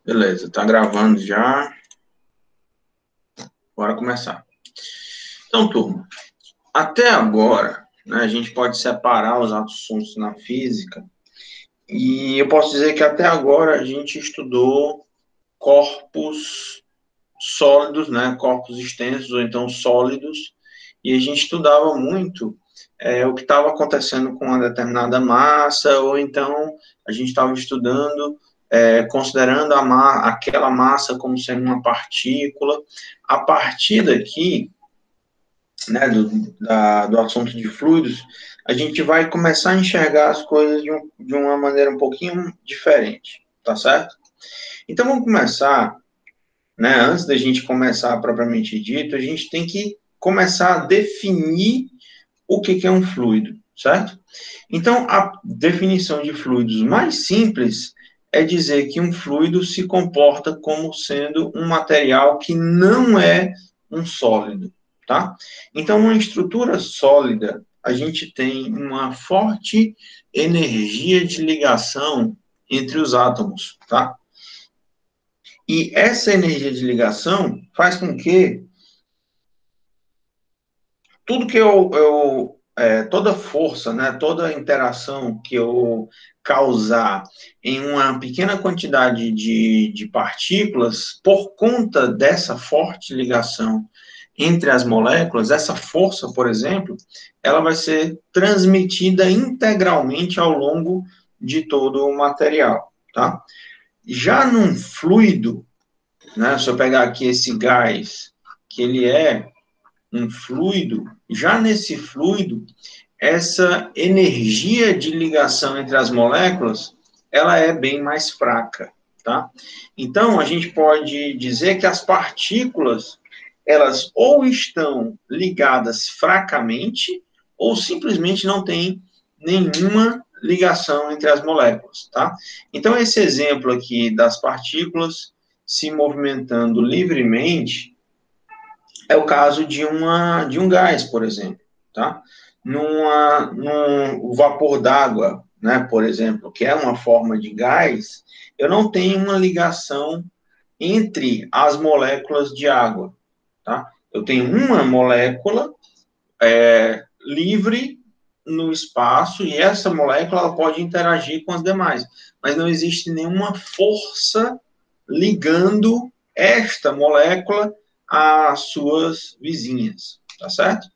Beleza, tá gravando já. Bora começar. Então, turma, até agora, né, a gente pode separar os assuntos na física e eu posso dizer que até agora a gente estudou corpos sólidos, né, corpos extensos ou então sólidos, e a gente estudava muito o que estava acontecendo com uma determinada massa, ou então a gente estava estudando, considerando aquela massa como sendo uma partícula. A partir daqui, né, do assunto de fluidos, a gente vai começar a enxergar as coisas de uma maneira um pouquinho diferente, tá certo? Então vamos começar, né, antes da gente começar propriamente dito, a gente tem que começar a definir o que é um fluido, certo? Então, a definição de fluidos mais simples é dizer que um fluido se comporta como sendo um material que não é um sólido, tá? Então, uma estrutura sólida, a gente tem uma forte energia de ligação entre os átomos, tá? E essa energia de ligação faz com que tudo que toda força, né, toda interação que eu causar em uma pequena quantidade de partículas, por conta dessa forte ligação entre as moléculas, essa força, por exemplo, ela vai ser transmitida integralmente ao longo de todo o material, tá? Já num fluido, né, se eu pegar aqui esse gás, que ele é um fluido, já nesse fluido, essa energia de ligação entre as moléculas, ela é bem mais fraca, tá? Então, a gente pode dizer que as partículas, elas ou estão ligadas fracamente, ou simplesmente não tem nenhuma ligação entre as moléculas, tá? Então, esse exemplo aqui das partículas se movimentando livremente, é o caso de um gás, por exemplo, tá? Num vapor d'água, né, por exemplo, que é uma forma de gás, eu não tenho uma ligação entre as moléculas de água, tá? Eu tenho uma molécula livre no espaço e essa molécula ela pode interagir com as demais, mas não existe nenhuma força ligando esta molécula às suas vizinhas, tá certo?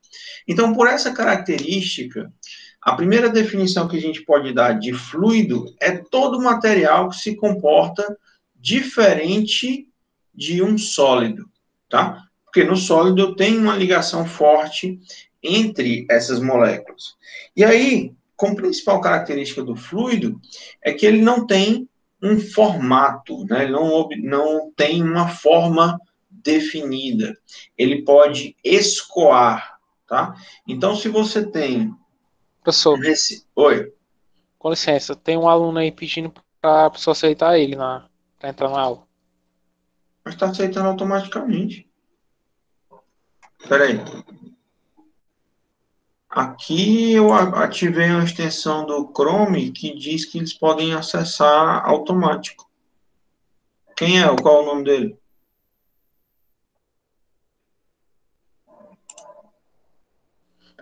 Então, por essa característica, a primeira definição que a gente pode dar de fluido é todo material que se comporta diferente de um sólido, tá? Porque no sólido eu tenho uma ligação forte entre essas moléculas. E aí, como principal característica do fluido, é que ele não tem um formato, né? Ele não tem uma forma definida. Ele pode escoar, tá? Então, se você tem Professor, Oi, com licença, tem um aluno aí pedindo para a pessoa aceitar ele para entrar na aula. mas está aceitando automaticamente. Espera aí. Aqui eu ativei uma extensão do Chrome que diz que eles podem acessar automático. Quem é? Qual é o nome dele?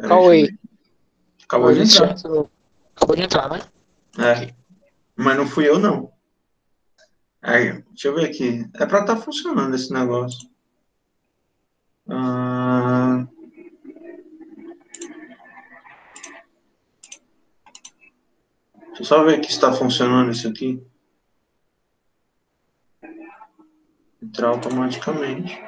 Peraí, deixa eu Cauê, ver. Acabou de Maurício entrar. Jefferson, acabou de entrar, né? É, Ok. mas não fui eu, não. Aí, deixa eu ver aqui. É para estar funcionando esse negócio. Ah, deixa eu só ver aqui se está funcionando isso aqui. Entrar automaticamente.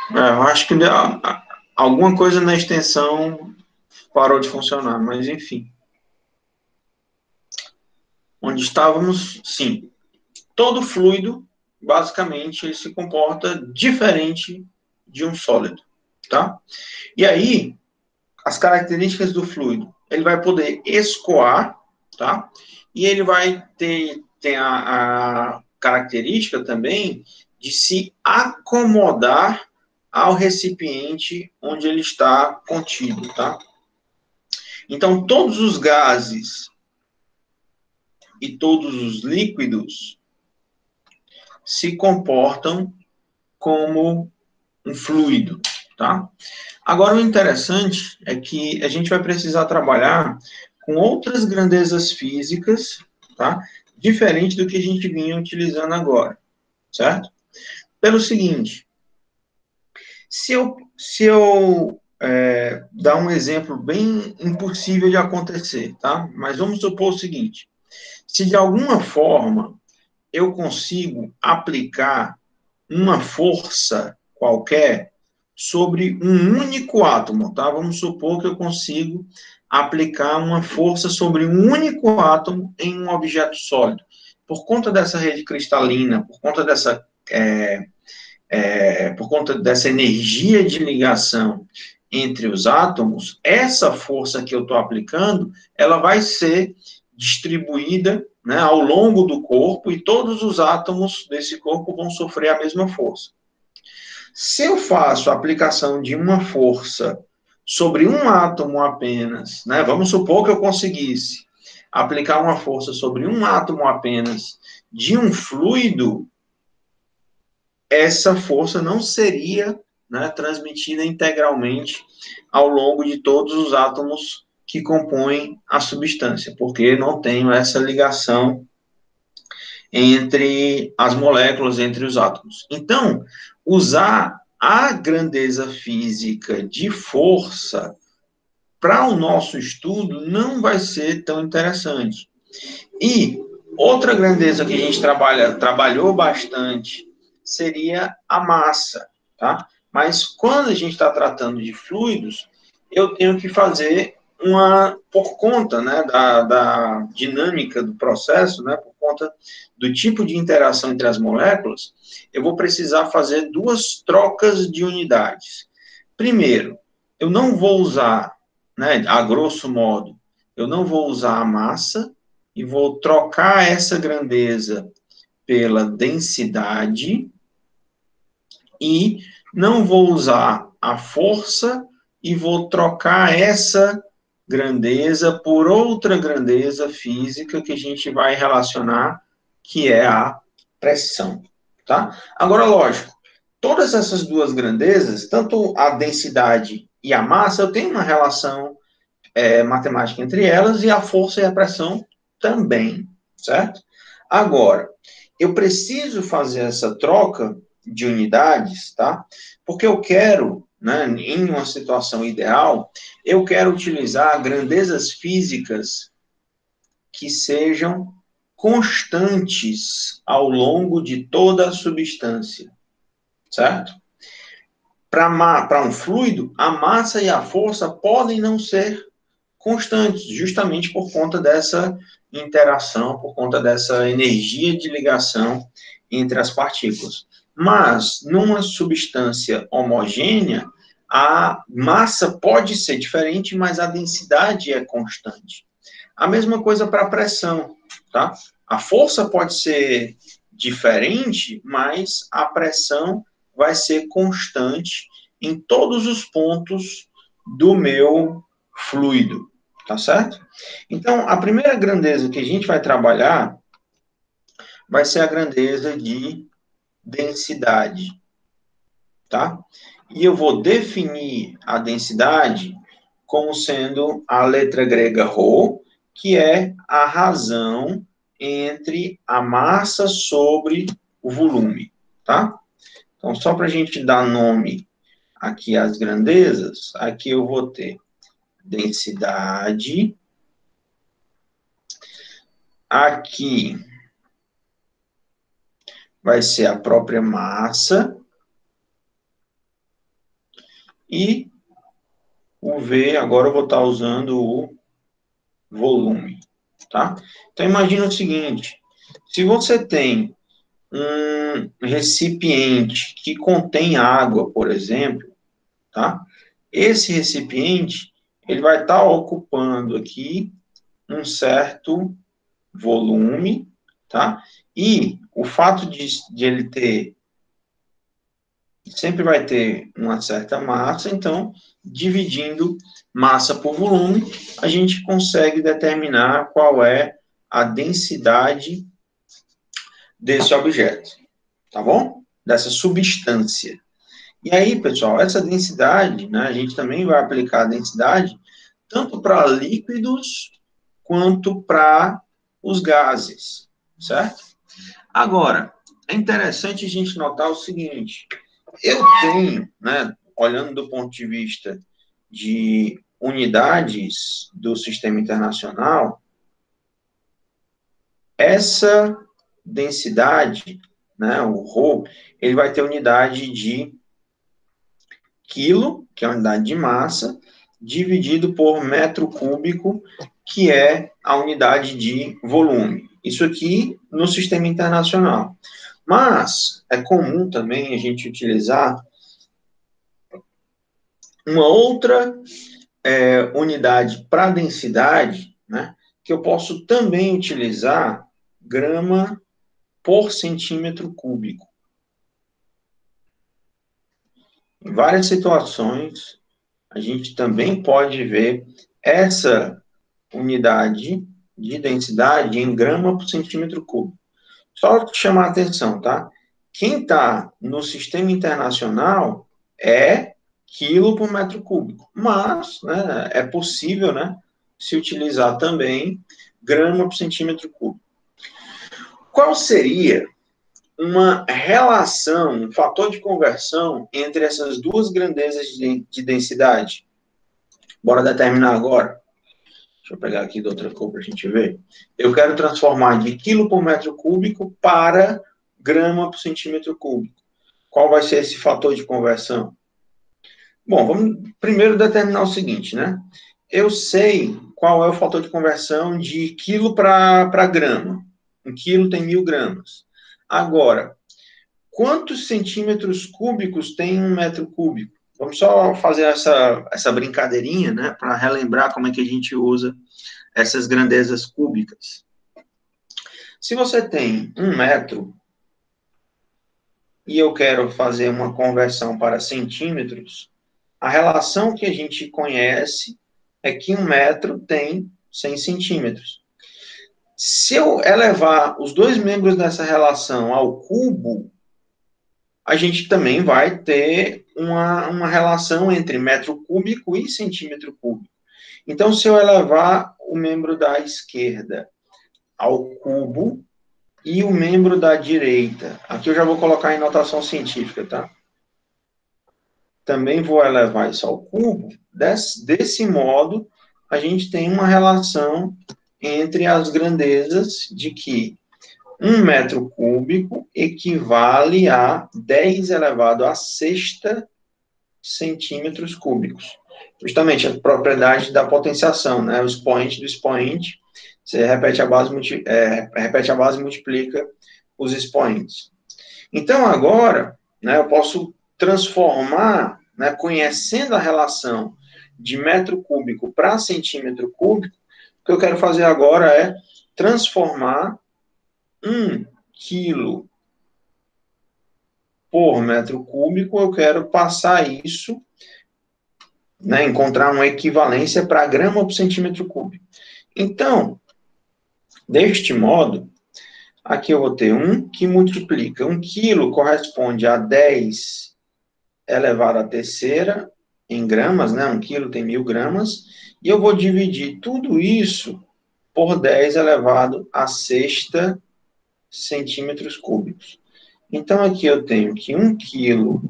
Eu acho que alguma coisa na extensão parou de funcionar, mas enfim. Onde estávamos, sim. Todo fluido, basicamente, ele se comporta diferente de um sólido, tá? E aí, as características do fluido, ele vai poder escoar, tá? E ele vai ter a característica também de se acomodar ao recipiente onde ele está contido, tá? Então, todos os gases e todos os líquidos se comportam como um fluido, tá? Agora, o interessante é que a gente vai precisar trabalhar com outras grandezas físicas, tá? Diferente do que a gente vinha utilizando agora, certo? Pelo seguinte, se eu dar um exemplo bem impossível de acontecer, tá? Mas vamos supor o seguinte, se de alguma forma eu consigo aplicar uma força qualquer sobre um único átomo, tá? Vamos supor que eu consigo aplicar uma força sobre um único átomo em um objeto sólido. Por conta dessa rede cristalina, por conta dessa energia de ligação entre os átomos, essa força que eu estou aplicando, ela vai ser distribuída, né, ao longo do corpo e todos os átomos desse corpo vão sofrer a mesma força. Se eu faço a aplicação de uma força sobre um átomo apenas, né, vamos supor que eu conseguisse aplicar uma força sobre um átomo apenas de um fluido, essa força não seria, né, transmitida integralmente ao longo de todos os átomos que compõem a substância, porque não tenho essa ligação entre as moléculas, entre os átomos. Então, usar a grandeza física de força para o nosso estudo não vai ser tão interessante. E outra grandeza que a gente trabalhou bastante seria a massa, tá? Mas quando a gente está tratando de fluidos, eu tenho que fazer por conta, né, da dinâmica do processo, né, por conta do tipo de interação entre as moléculas, eu vou precisar fazer duas trocas de unidades. Primeiro, eu não vou usar, né, a grosso modo, eu não vou usar a massa e vou trocar essa grandeza pela densidade e não vou usar a força e vou trocar essa grandeza por outra grandeza física que a gente vai relacionar, que é a pressão, tá? Agora, lógico, todas essas duas grandezas, tanto a densidade e a massa, eu tenho uma relação matemática entre elas e a força e a pressão também, certo? Agora, eu preciso fazer essa troca de unidades, tá? Porque eu quero, né, em uma situação ideal, eu quero utilizar grandezas físicas que sejam constantes ao longo de toda a substância, certo? Para um fluido, a massa e a força podem não ser constantes, justamente por conta dessa interação, por conta dessa energia de ligação entre as partículas. Mas, numa substância homogênea, a massa pode ser diferente, mas a densidade é constante. A mesma coisa para a pressão, tá? A força pode ser diferente, mas a pressão vai ser constante em todos os pontos do meu fluido, tá certo? Então, a primeira grandeza que a gente vai trabalhar vai ser a grandeza de densidade, tá? E eu vou definir a densidade como sendo a letra grega ρ, que é a razão entre a massa sobre o volume, tá? Então, só para a gente dar nome aqui às grandezas, aqui eu vou ter densidade, aqui vai ser a própria massa, e o V, agora eu vou estar usando o volume, tá? Então, imagina o seguinte, se você tem um recipiente que contém água, por exemplo, tá? Esse recipiente, ele vai estar ocupando aqui um certo volume, tá? E o fato de ele ter, sempre vai ter uma certa massa, então, dividindo massa por volume, a gente consegue determinar qual é a densidade desse objeto, tá bom? Dessa substância. E aí, pessoal, essa densidade, né, a gente também vai aplicar a densidade tanto para líquidos quanto para os gases, certo? Agora, é interessante a gente notar o seguinte, eu tenho, né, olhando do ponto de vista de unidades do sistema internacional, essa densidade, né, o ρ, ele vai ter unidade de quilo, que é a unidade de massa, dividido por metro cúbico, que é a unidade de volume. Isso aqui no sistema internacional. Mas é comum também a gente utilizar uma outra unidade para densidade, né, que eu posso também utilizar grama por centímetro cúbico. Em várias situações, a gente também pode ver essa unidade de densidade em grama por centímetro cúbico. Só chamar a atenção, tá? Quem está no sistema internacional é quilo por metro cúbico, mas, né, é possível, né, se utilizar também grama por centímetro cúbico. Qual seria uma relação, um fator de conversão entre essas duas grandezas de densidade? Bora determinar agora. Deixa eu pegar aqui da outra cor para a gente ver. Eu quero transformar de quilo por metro cúbico para grama por centímetro cúbico. Qual vai ser esse fator de conversão? Bom, vamos primeiro determinar o seguinte, né? Eu sei qual é o fator de conversão de quilo para grama. 1 quilo tem 1.000 gramas. Agora, quantos centímetros cúbicos tem 1 metro cúbico? Vamos só fazer essa brincadeirinha, né? Para relembrar como é que a gente usa essas grandezas cúbicas. Se você tem 1 metro e eu quero fazer uma conversão para centímetros, a relação que a gente conhece é que 1 metro tem 100 centímetros. Se eu elevar os dois membros dessa relação ao cubo, a gente também vai ter uma relação entre metro cúbico e centímetro cúbico. Então, se eu elevar o membro da esquerda ao cubo e o membro da direita, aqui eu já vou colocar em notação científica, tá? Também vou elevar isso ao cubo. Desse modo, a gente tem uma relação entre as grandezas de que 1 metro cúbico equivale a 10 elevado a sexta centímetros cúbicos. Justamente a propriedade da potenciação, né? O expoente do expoente, você repete a base e multiplica os expoentes. Então, agora, né, eu posso transformar, né, conhecendo a relação de metro cúbico para centímetro cúbico, o que eu quero fazer agora é transformar 1 quilo por metro cúbico, eu quero passar isso, né, encontrar uma equivalência para grama por centímetro cúbico. Então, deste modo, aqui eu vou ter 1 que multiplica. 1 quilo corresponde a 10 elevado à terceira em gramas, né? 1 quilo tem 1.000 gramas. E eu vou dividir tudo isso por 10 elevado à sexta centímetros cúbicos. Então, aqui eu tenho que 1 quilo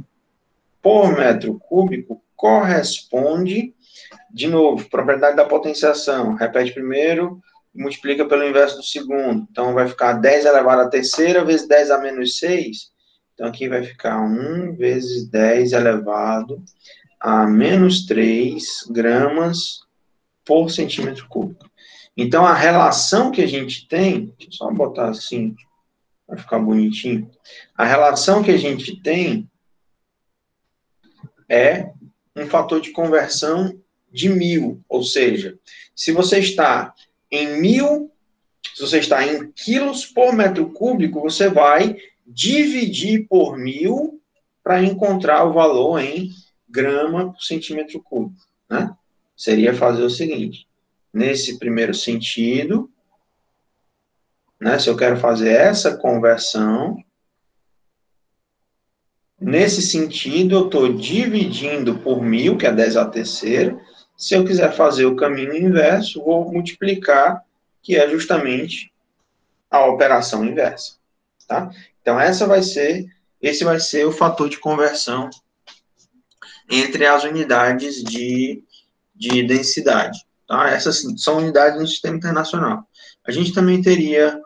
por metro cúbico corresponde, de novo, propriedade da potenciação. Repete primeiro, multiplica pelo inverso do segundo. Então, vai ficar 10 elevado à terceira vezes 10 a menos 6. Então, aqui vai ficar 1 vezes 10 elevado a menos 3 gramas por centímetro cúbico. Então, a relação que a gente tem, deixa eu só botar assim, vai ficar bonitinho. A relação que a gente tem é um fator de conversão de 1.000, ou seja, se você está em 1.000, se você está em quilos por metro cúbico, você vai dividir por 1.000 para encontrar o valor em grama por centímetro cúbico, né? Seria fazer o seguinte, nesse primeiro sentido, né? Se eu quero fazer essa conversão, nesse sentido, eu estou dividindo por 1.000, que é 10 a terceira. Se eu quiser fazer o caminho inverso, vou multiplicar, que é justamente a operação inversa, tá? Então, esse vai ser o fator de conversão entre as unidades de densidade, tá? Essas são unidades no sistema internacional. A gente também teria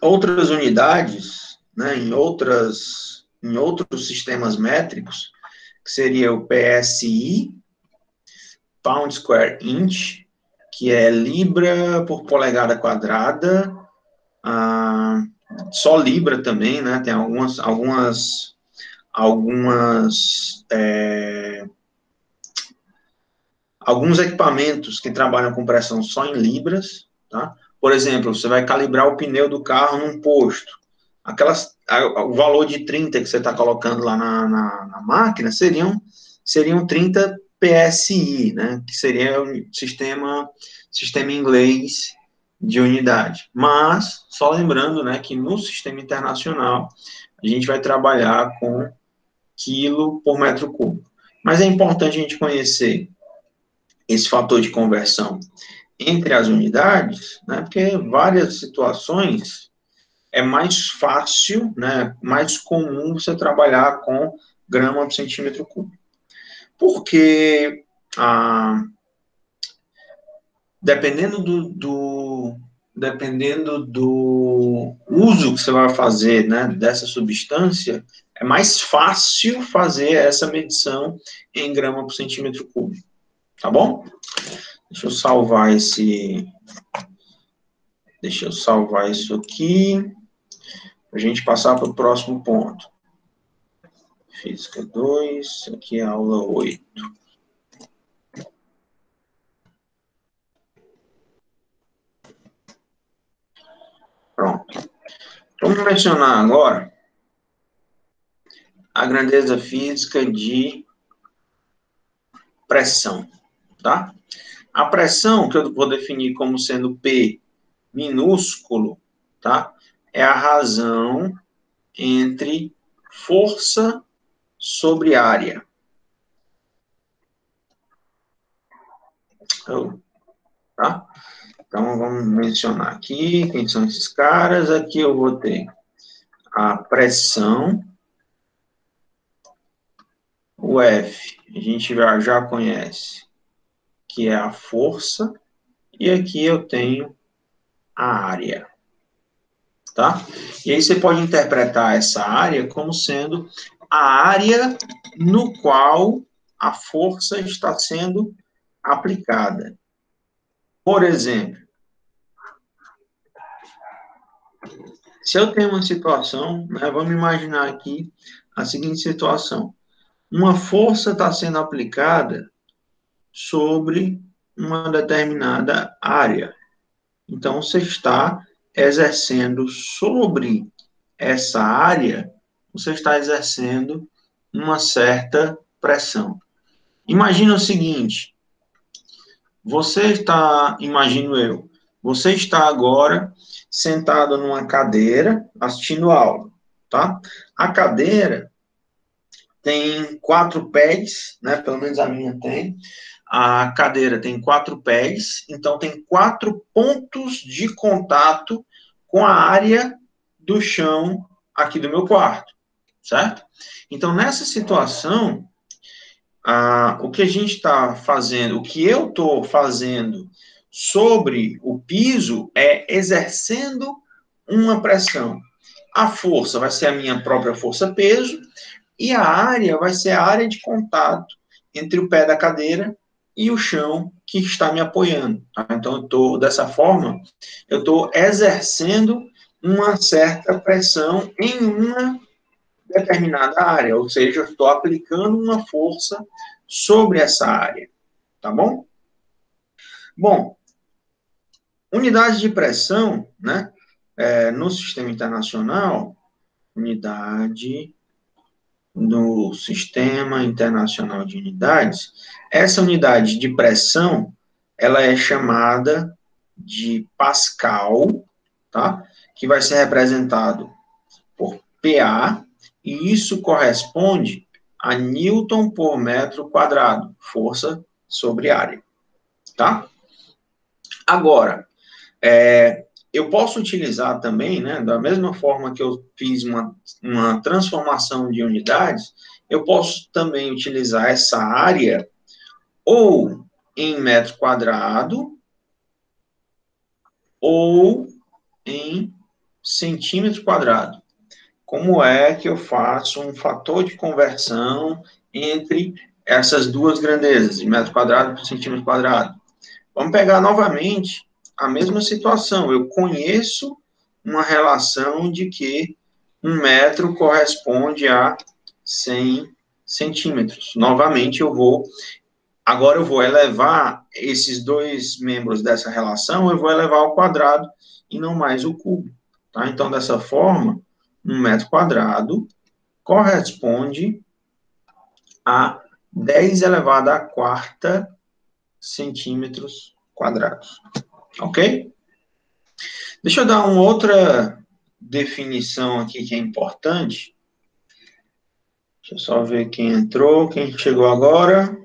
outras unidades, né, em outros sistemas métricos, que seria o PSI, Pound Square Inch, que é libra por polegada quadrada, só libra também, né, tem alguns equipamentos que trabalham com pressão só em libras, tá? Por exemplo, você vai calibrar o pneu do carro num posto. O valor de 30 que você está colocando lá na máquina seriam 30 PSI, né? Que seria o sistema inglês de unidade. Mas, só lembrando, né, que no sistema internacional, a gente vai trabalhar com quilo por metro cúbico. Mas é importante a gente conhecer esse fator de conversão entre as unidades, né, porque várias situações é mais fácil, né, mais comum você trabalhar com grama por centímetro cúbico. Porque, dependendo do uso que você vai fazer, né, dessa substância, é mais fácil fazer essa medição em grama por centímetro cúbico. Tá bom? Deixa eu salvar isso aqui, para a gente passar para o próximo ponto. Física 2, aqui é a aula 8. Pronto. Vamos mencionar agora a grandeza física de pressão, tá? A pressão, que eu vou definir como sendo P minúsculo, tá? É a razão entre força sobre área. Tá? Então, vamos mencionar aqui quem são esses caras. Aqui eu vou ter a pressão, o F, a gente já conhece, que é a força, e aqui eu tenho a área. Tá? E aí você pode interpretar essa área como sendo a área no qual a força está sendo aplicada. Por exemplo, se eu tenho uma situação, né, vamos imaginar aqui a seguinte situação. Uma força está sendo aplicada sobre uma determinada área. Então, você está exercendo sobre essa área, você está exercendo uma certa pressão. Imagina o seguinte, você está agora sentado numa cadeira assistindo aula, tá? A cadeira tem 4 pés, né? Pelo menos a minha tem. A cadeira tem 4 pés, então tem 4 pontos de contato com a área do chão aqui do meu quarto, certo? Então, nessa situação, o que a gente está fazendo, o que eu estou fazendo sobre o piso é exercendo uma pressão. A força vai ser a minha própria força-peso, e a área vai ser a área de contato entre o pé da cadeira e o chão que está me apoiando. Tá? Então, dessa forma, eu estou exercendo uma certa pressão em uma determinada área, ou seja, eu estou aplicando uma força sobre essa área. Tá bom? Bom, unidade de pressão, né? No sistema internacional, unidade no Sistema Internacional de Unidades, essa unidade de pressão, ela é chamada de Pascal, tá? Que vai ser representado por PA, e isso corresponde a Newton por metro quadrado, força sobre área, tá? Agora, eu posso utilizar também, né, da mesma forma que eu fiz uma transformação de unidades, eu posso também utilizar essa área ou em metro quadrado ou em centímetro quadrado. Como é que eu faço um fator de conversão entre essas duas grandezas, de metro quadrado por centímetro quadrado? Vamos pegar novamente a mesma situação. Eu conheço uma relação de que 1 metro corresponde a 100 centímetros. Novamente, agora eu vou elevar esses dois membros dessa relação, eu vou elevar ao quadrado e não mais o cubo. Tá? Então, dessa forma, 1 metro quadrado corresponde a 10 elevado à quarta centímetros quadrados. Ok? Deixa eu dar uma outra definição aqui que é importante. Deixa eu só ver quem entrou, quem chegou agora.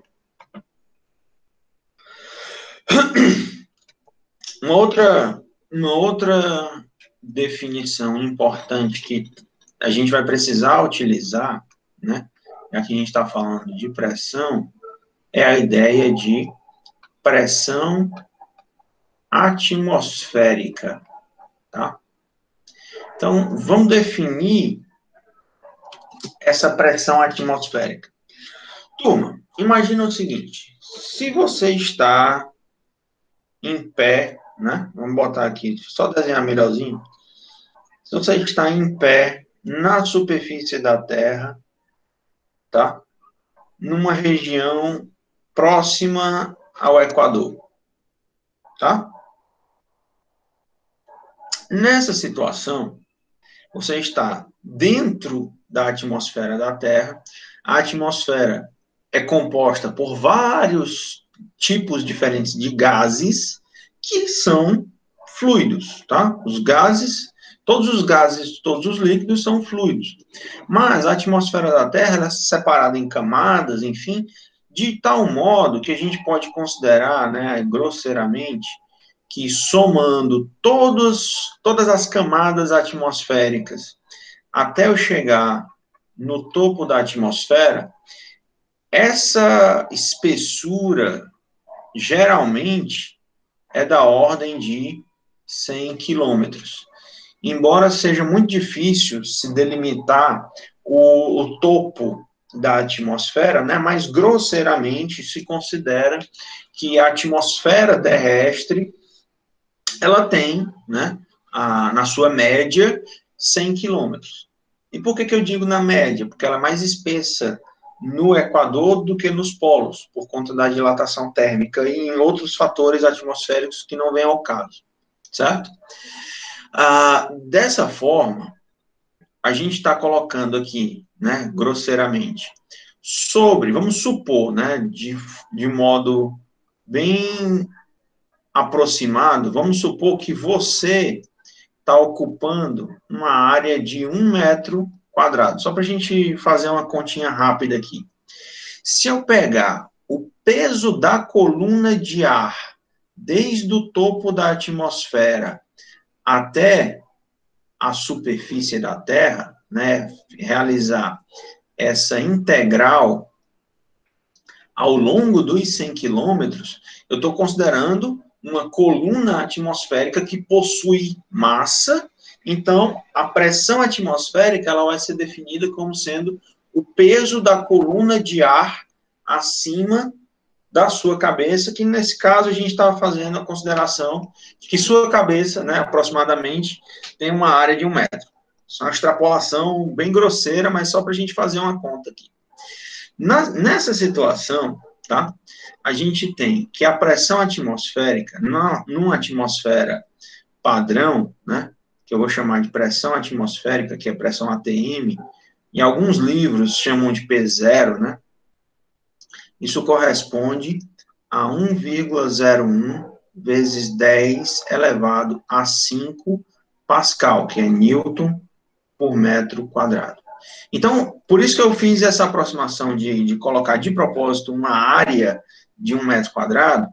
Uma outra definição importante que a gente vai precisar utilizar, né, já que a gente está falando de pressão, é a ideia de pressão atmosférica, tá? Então, vamos definir essa pressão atmosférica. Turma, imagina o seguinte, se você está em pé, né? Vamos botar aqui, só desenhar melhorzinho. Se você está em pé na superfície da Terra, tá? Numa região próxima ao Equador, tá? Nessa situação, você está dentro da atmosfera da Terra. A atmosfera é composta por vários tipos diferentes de gases que são fluidos, tá? Todos os líquidos são fluidos. Mas a atmosfera da Terra é separada em camadas, enfim, de tal modo que a gente pode considerar, né, grosseiramente, que somando todas as camadas atmosféricas até eu chegar no topo da atmosfera, essa espessura geralmente é da ordem de 100 quilômetros. Embora seja muito difícil se delimitar o topo da atmosfera, né, mas grosseiramente se considera que a atmosfera terrestre ela tem, né, na sua média, 100 quilômetros. E por que eu digo na média? Porque ela é mais espessa no Equador do que nos polos, por conta da dilatação térmica e em outros fatores atmosféricos que não vêm ao caso, certo? Dessa forma, a gente está colocando aqui, né, grosseiramente, vamos supor, né, de modo bem aproximado, vamos supor que você está ocupando uma área de 1 metro quadrado. Só para a gente fazer uma continha rápida aqui. Se eu pegar o peso da coluna de ar desde o topo da atmosfera até a superfície da Terra, né, realizar essa integral ao longo dos 100 quilômetros, eu estou considerando uma coluna atmosférica que possui massa, então a pressão atmosférica ela vai ser definida como sendo o peso da coluna de ar acima da sua cabeça, que nesse caso a gente estava fazendo a consideração de que sua cabeça, né, aproximadamente, tem uma área de 1 metro. Isso é uma extrapolação bem grosseira, mas só para a gente fazer uma conta aqui. Nessa situação, tá, a gente tem que a pressão atmosférica, numa atmosfera padrão, né, que eu vou chamar de pressão atmosférica, que é pressão ATM, em alguns livros chamam de P0, né, isso corresponde a 1,01 vezes 10 elevado a 5 Pascal, que é Newton por metro quadrado. Então, por isso que eu fiz essa aproximação de colocar de propósito uma área de 1 metro quadrado.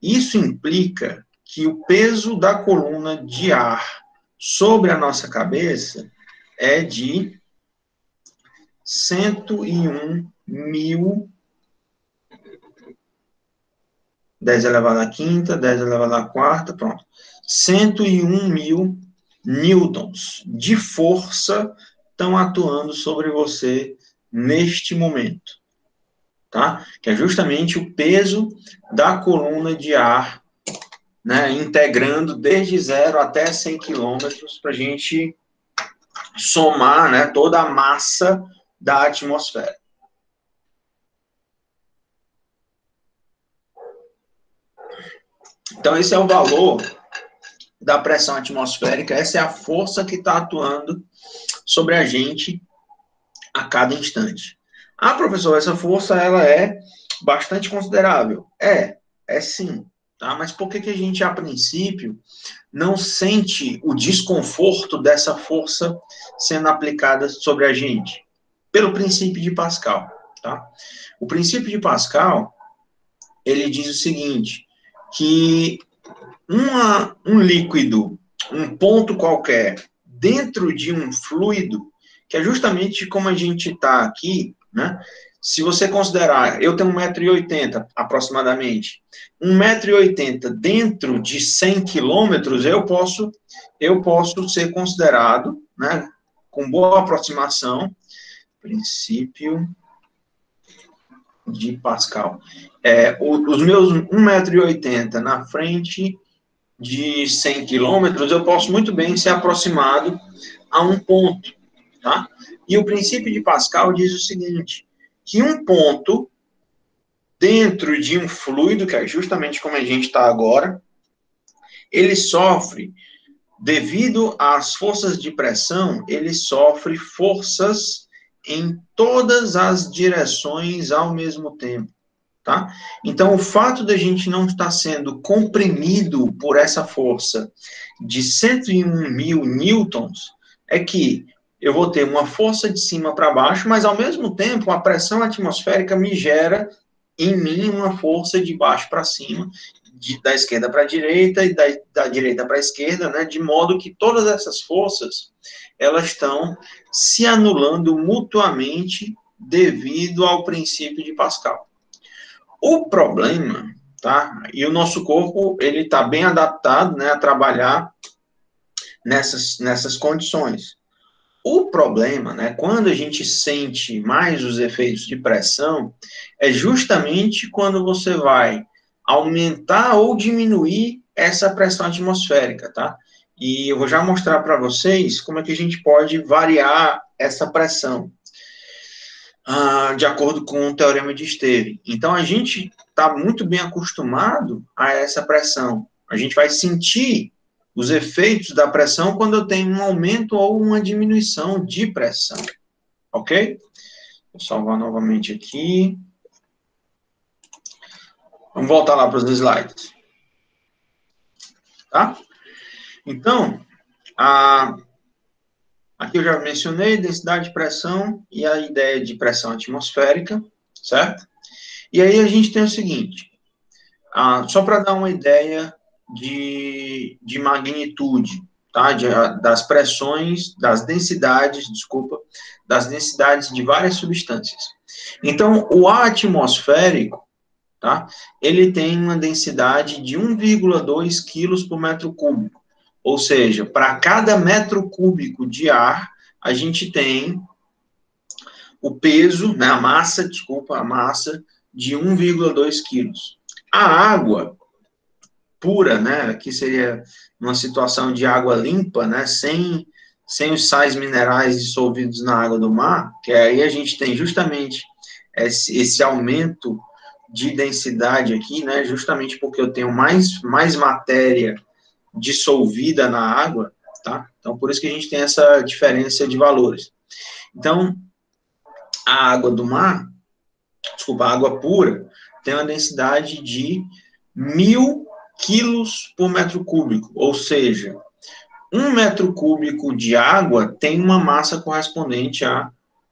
Isso implica que o peso da coluna de ar sobre a nossa cabeça é de 101.000, 10 elevado à quinta, 10 elevado à quarta, pronto. 101.000 newtons de força estão atuando sobre você neste momento, tá? Que é justamente o peso da coluna de ar, né, integrando desde 0 até 100 quilômetros para a gente somar, né, toda a massa da atmosfera. Então, esse é o valor da pressão atmosférica, essa é a força que está atuando sobre a gente a cada instante. Ah, professor, essa força ela é bastante considerável. É sim, tá? Mas por que a gente, a princípio, não sente o desconforto dessa força sendo aplicada sobre a gente? Pelo princípio de Pascal, tá? O princípio de Pascal, ele diz o seguinte, que um líquido, um ponto qualquer, dentro de um fluido, que é justamente como a gente está aqui, né? Se você considerar, eu tenho 1,80 m aproximadamente, 1,80 m dentro de 100 quilômetros, eu posso ser considerado, né, com boa aproximação, princípio de Pascal. Os meus 1,80 m na frente de 100 quilômetros, eu posso muito bem ser aproximado a um ponto, tá? E o princípio de Pascal diz o seguinte, que um ponto dentro de um fluido, que é justamente como a gente está agora, ele sofre, devido às forças de pressão, ele sofre forças em todas as direções ao mesmo tempo. Tá? Então, o fato da gente não estar sendo comprimido por essa força de 101.000 newtons é que eu vou ter uma força de cima para baixo, mas, ao mesmo tempo, a pressão atmosférica me gera, em mim, uma força de baixo para cima, da esquerda para a direita e da direita para a esquerda, né? De modo que todas essas forças, elas estão se anulando mutuamente devido ao princípio de Pascal. O problema, tá? E o nosso corpo, ele está bem adaptado, né, a trabalhar nessas condições. O problema, né, quando a gente sente mais os efeitos de pressão, é justamente quando você vai aumentar ou diminuir essa pressão atmosférica, tá? E eu vou já mostrar para vocês como é que a gente pode variar essa pressão. De acordo com o teorema de Stevin. Então, a gente está muito bem acostumado a essa pressão. A gente vai sentir os efeitos da pressão quando eu tenho um aumento ou uma diminuição de pressão. Ok? Vou salvar novamente aqui. Vamos voltar lá para os slides. Tá? Então, aqui eu já mencionei densidade de pressão e a ideia de pressão atmosférica, certo? E aí a gente tem o seguinte, só para dar uma ideia de magnitude, tá? Das pressões, das densidades de várias substâncias. Então, o ar atmosférico, tá? Ele tem uma densidade de 1,2 quilos por metro cúbico. Ou seja, para cada metro cúbico de ar, a gente tem o peso, né, a massa de 1,2 quilos. A água pura, né, que seria uma situação de água limpa, né, sem os sais minerais dissolvidos na água do mar, que aí a gente tem justamente esse aumento de densidade aqui, né, justamente porque eu tenho mais matéria dissolvida na água, tá? Então, por isso que a gente tem essa diferença de valores. Então, a água do mar, a água pura, tem uma densidade de 1.000 quilos por metro cúbico, ou seja, 1 metro cúbico de água tem uma massa correspondente a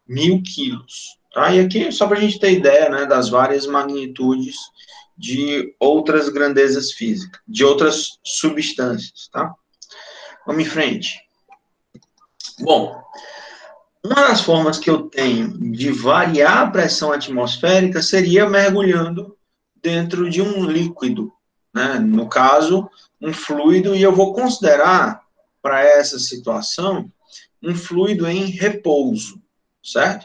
1.000 quilos. Tá? E aqui, só para a gente ter ideia, né, das várias magnitudes de outras grandezas físicas, de outras substâncias. Tá? Vamos em frente. Bom, uma das formas que eu tenho de variar a pressão atmosférica seria mergulhando dentro de um líquido, né? No caso, um fluido, e eu vou considerar, para essa situação, um fluido em repouso, certo?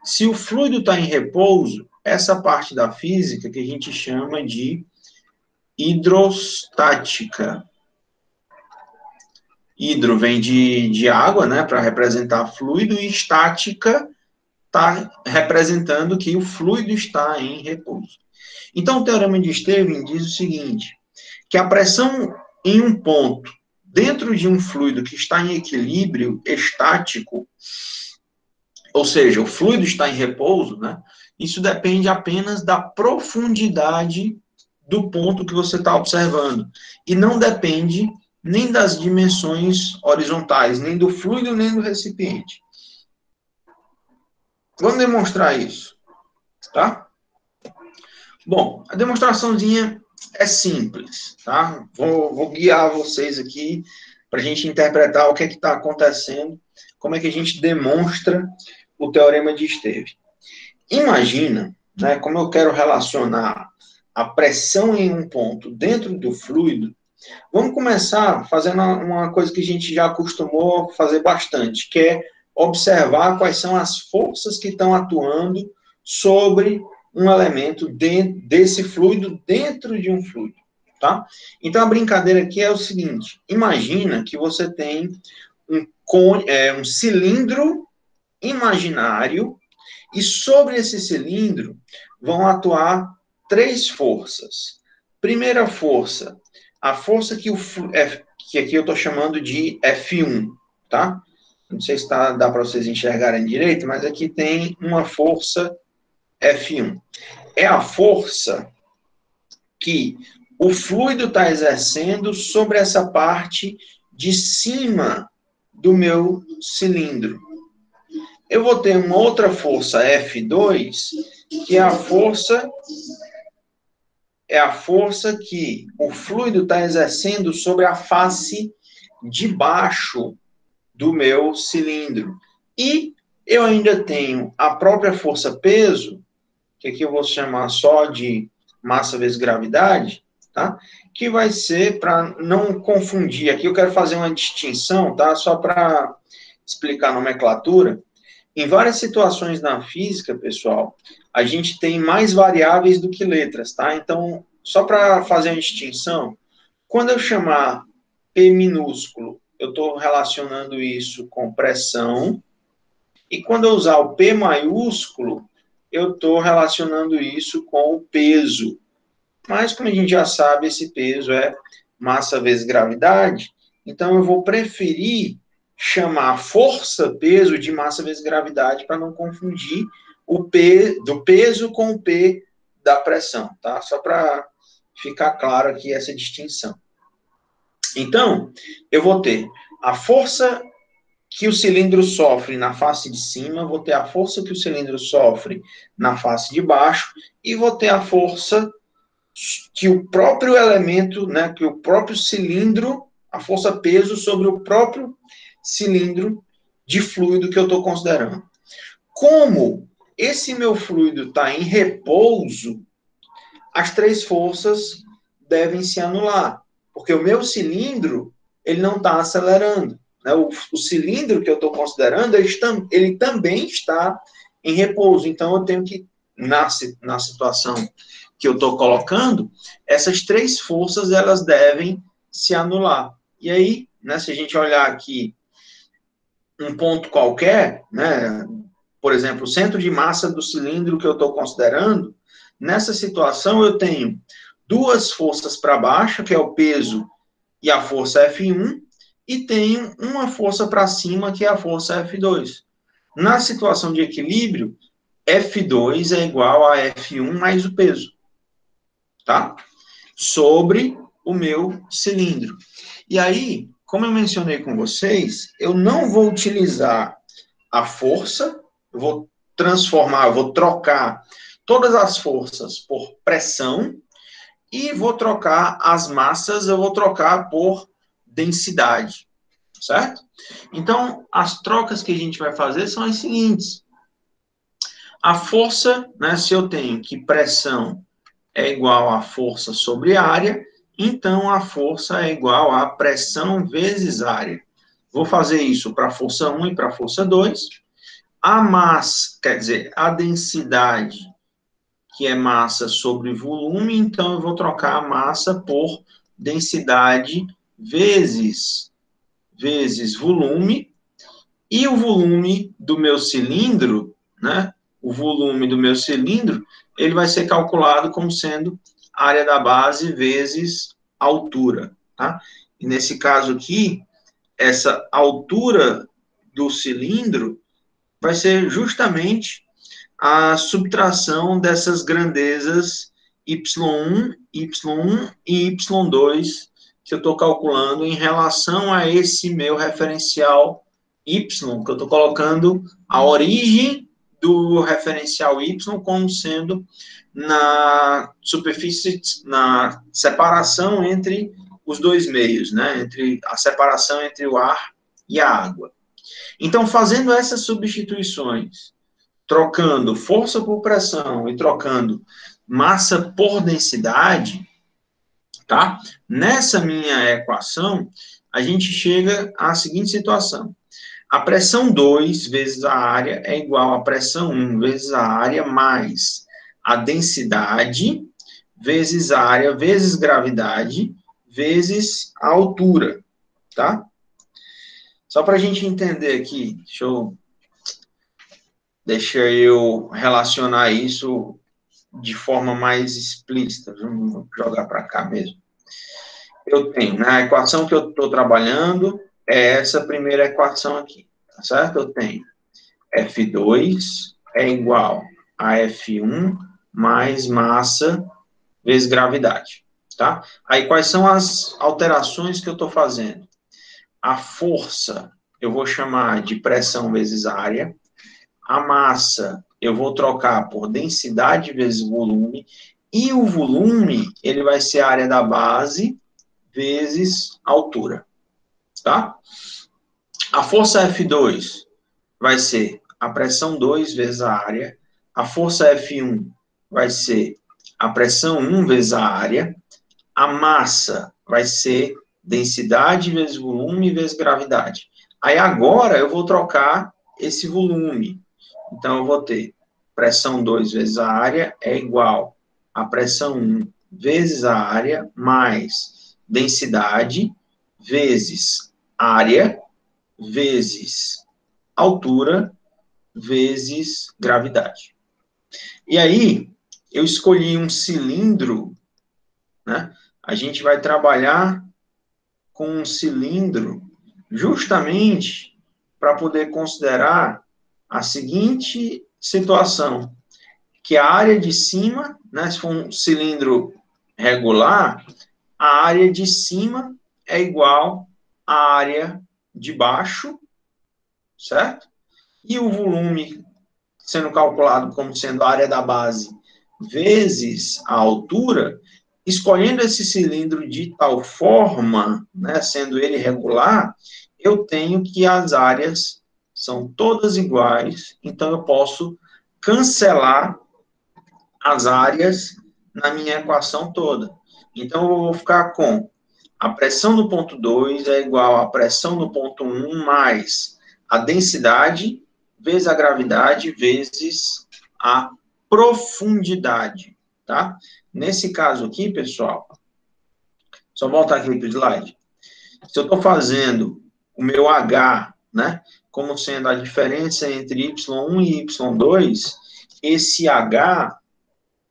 Se o fluido está em repouso, essa parte da física que a gente chama de hidrostática. Hidro vem de água, né, para representar fluido, e estática está representando que o fluido está em repouso. Então, o teorema de Stevens diz o seguinte, que a pressão em um ponto dentro de um fluido que está em equilíbrio estático, ou seja, o fluido está em repouso, né, isso depende apenas da profundidade do ponto que você está observando, e não depende nem das dimensões horizontais, nem do fluido, nem do recipiente. Vamos demonstrar isso, tá? Bom, a demonstraçãozinha é simples, tá? Vou guiar vocês aqui para a gente interpretar o que é que está acontecendo, como é que a gente demonstra o teorema de Stevens. Imagina, né, como eu quero relacionar a pressão em um ponto dentro do fluido. Vamos começar fazendo uma coisa que a gente já acostumou fazer bastante, que é observar quais são as forças que estão atuando sobre um elemento desse fluido dentro de um fluido, tá? Então, a brincadeira aqui é o seguinte, imagina que você tem um cilindro imaginário e sobre esse cilindro vão atuar 3 forças. Primeira força, a força que aqui eu estou chamando de F1, tá? Não sei se dá para vocês enxergarem direito, mas aqui tem uma força F1. É a força que o fluido está exercendo sobre essa parte de cima do meu cilindro. Eu vou ter uma outra força F2, que é a força que o fluido está exercendo sobre a face de baixo do meu cilindro. E eu ainda tenho a própria força-peso, que aqui eu vou chamar só de massa vezes gravidade, tá? Que vai ser, para não confundir, aqui eu quero fazer uma distinção, tá? Só para explicar a nomenclatura. Em várias situações na física, pessoal, a gente tem mais variáveis do que letras, tá? Então, só para fazer uma distinção, quando eu chamar P minúsculo, eu estou relacionando isso com pressão, e quando eu usar o P maiúsculo, eu estou relacionando isso com o peso. Mas, como a gente já sabe, esse peso é massa vezes gravidade, então eu vou preferir chamar força-peso de massa vezes gravidade para não confundir o P do peso com o P da pressão, tá? Só para ficar claro aqui essa distinção. Então, eu vou ter a força que o cilindro sofre na face de cima, vou ter a força que o cilindro sofre na face de baixo, e vou ter a força que o próprio elemento, né, que o próprio cilindro, a força-peso sobre o próprio cilindro de fluido que eu estou considerando. Como esse meu fluido está em repouso, as 3 forças devem se anular, porque o meu cilindro ele não está acelerando. Né? O cilindro que eu estou considerando, ele também está em repouso. Então, eu tenho que, na situação que eu estou colocando, essas 3 forças elas devem se anular. E aí, né, se a gente olhar aqui um ponto qualquer, né, por exemplo, o centro de massa do cilindro que eu estou considerando, nessa situação eu tenho 2 forças para baixo, que é o peso e a força F1, e tenho uma força para cima, que é a força F2. Na situação de equilíbrio, F2 é igual a F1 mais o peso, tá? Sobre o meu cilindro. E aí, como eu mencionei com vocês, eu não vou utilizar a força, eu vou transformar, eu vou trocar todas as forças por pressão e vou trocar as massas, eu vou trocar por densidade, certo? Então, as trocas que a gente vai fazer são as seguintes. A força, né, se eu tenho que pressão é igual a força sobre área, então a força é igual a pressão vezes área. Vou fazer isso para a força 1 e para a força 2. A massa, quer dizer, a densidade, que é massa sobre volume, então eu vou trocar a massa por densidade vezes volume, e o volume do meu cilindro, né? O volume do meu cilindro, ele vai ser calculado como sendo área da base vezes altura, tá? E nesse caso aqui, essa altura do cilindro vai ser justamente a subtração dessas grandezas y1, y1 e y2 que eu estou calculando em relação a esse meu referencial y, que eu estou colocando a origem do referencial y como sendo na superfície, na separação entre os dois meios, né? Entre a separação entre o ar e a água. Então, fazendo essas substituições, trocando força por pressão e trocando massa por densidade, tá? Nessa minha equação, a gente chega à seguinte situação. A pressão 2 vezes a área é igual a pressão 1 vezes a área mais a densidade vezes área vezes gravidade vezes a altura, tá? Só para a gente entender aqui, deixa eu relacionar isso de forma mais explícita. Vamos jogar para cá mesmo. Eu tenho, né, a equação que eu estou trabalhando é essa primeira equação aqui, tá certo? Eu tenho F2 é igual a F1 mais massa vezes gravidade, tá? Aí, quais são as alterações que eu estou fazendo? A força, eu vou chamar de pressão vezes área. A massa, eu vou trocar por densidade vezes volume. E o volume, ele vai ser a área da base vezes altura, tá? A força F2 vai ser a pressão 2 vezes a área. A força F1 vai ser a pressão 1 vezes a área. A massa vai ser densidade vezes volume vezes gravidade. Aí agora eu vou trocar esse volume. Então eu vou ter pressão 2 vezes a área é igual a pressão 1 vezes a área mais densidade vezes área vezes altura vezes gravidade. E aí, eu escolhi um cilindro, né? A gente vai trabalhar com um cilindro justamente para poder considerar a seguinte situação, que a área de cima, né, se for um cilindro regular, a área de cima é igual à área de baixo, certo? E o volume sendo calculado como sendo a área da base vezes a altura, escolhendo esse cilindro de tal forma, né, sendo ele regular, eu tenho que as áreas são todas iguais, então eu posso cancelar as áreas na minha equação toda. Então, eu vou ficar com a pressão do ponto 2 é igual à pressão do ponto 1 mais a densidade vezes a gravidade vezes a profundidade, tá? Nesse caso aqui, pessoal, só voltar aqui para o slide. Se eu estou fazendo o meu H, né, como sendo a diferença entre Y1 e Y2, esse H,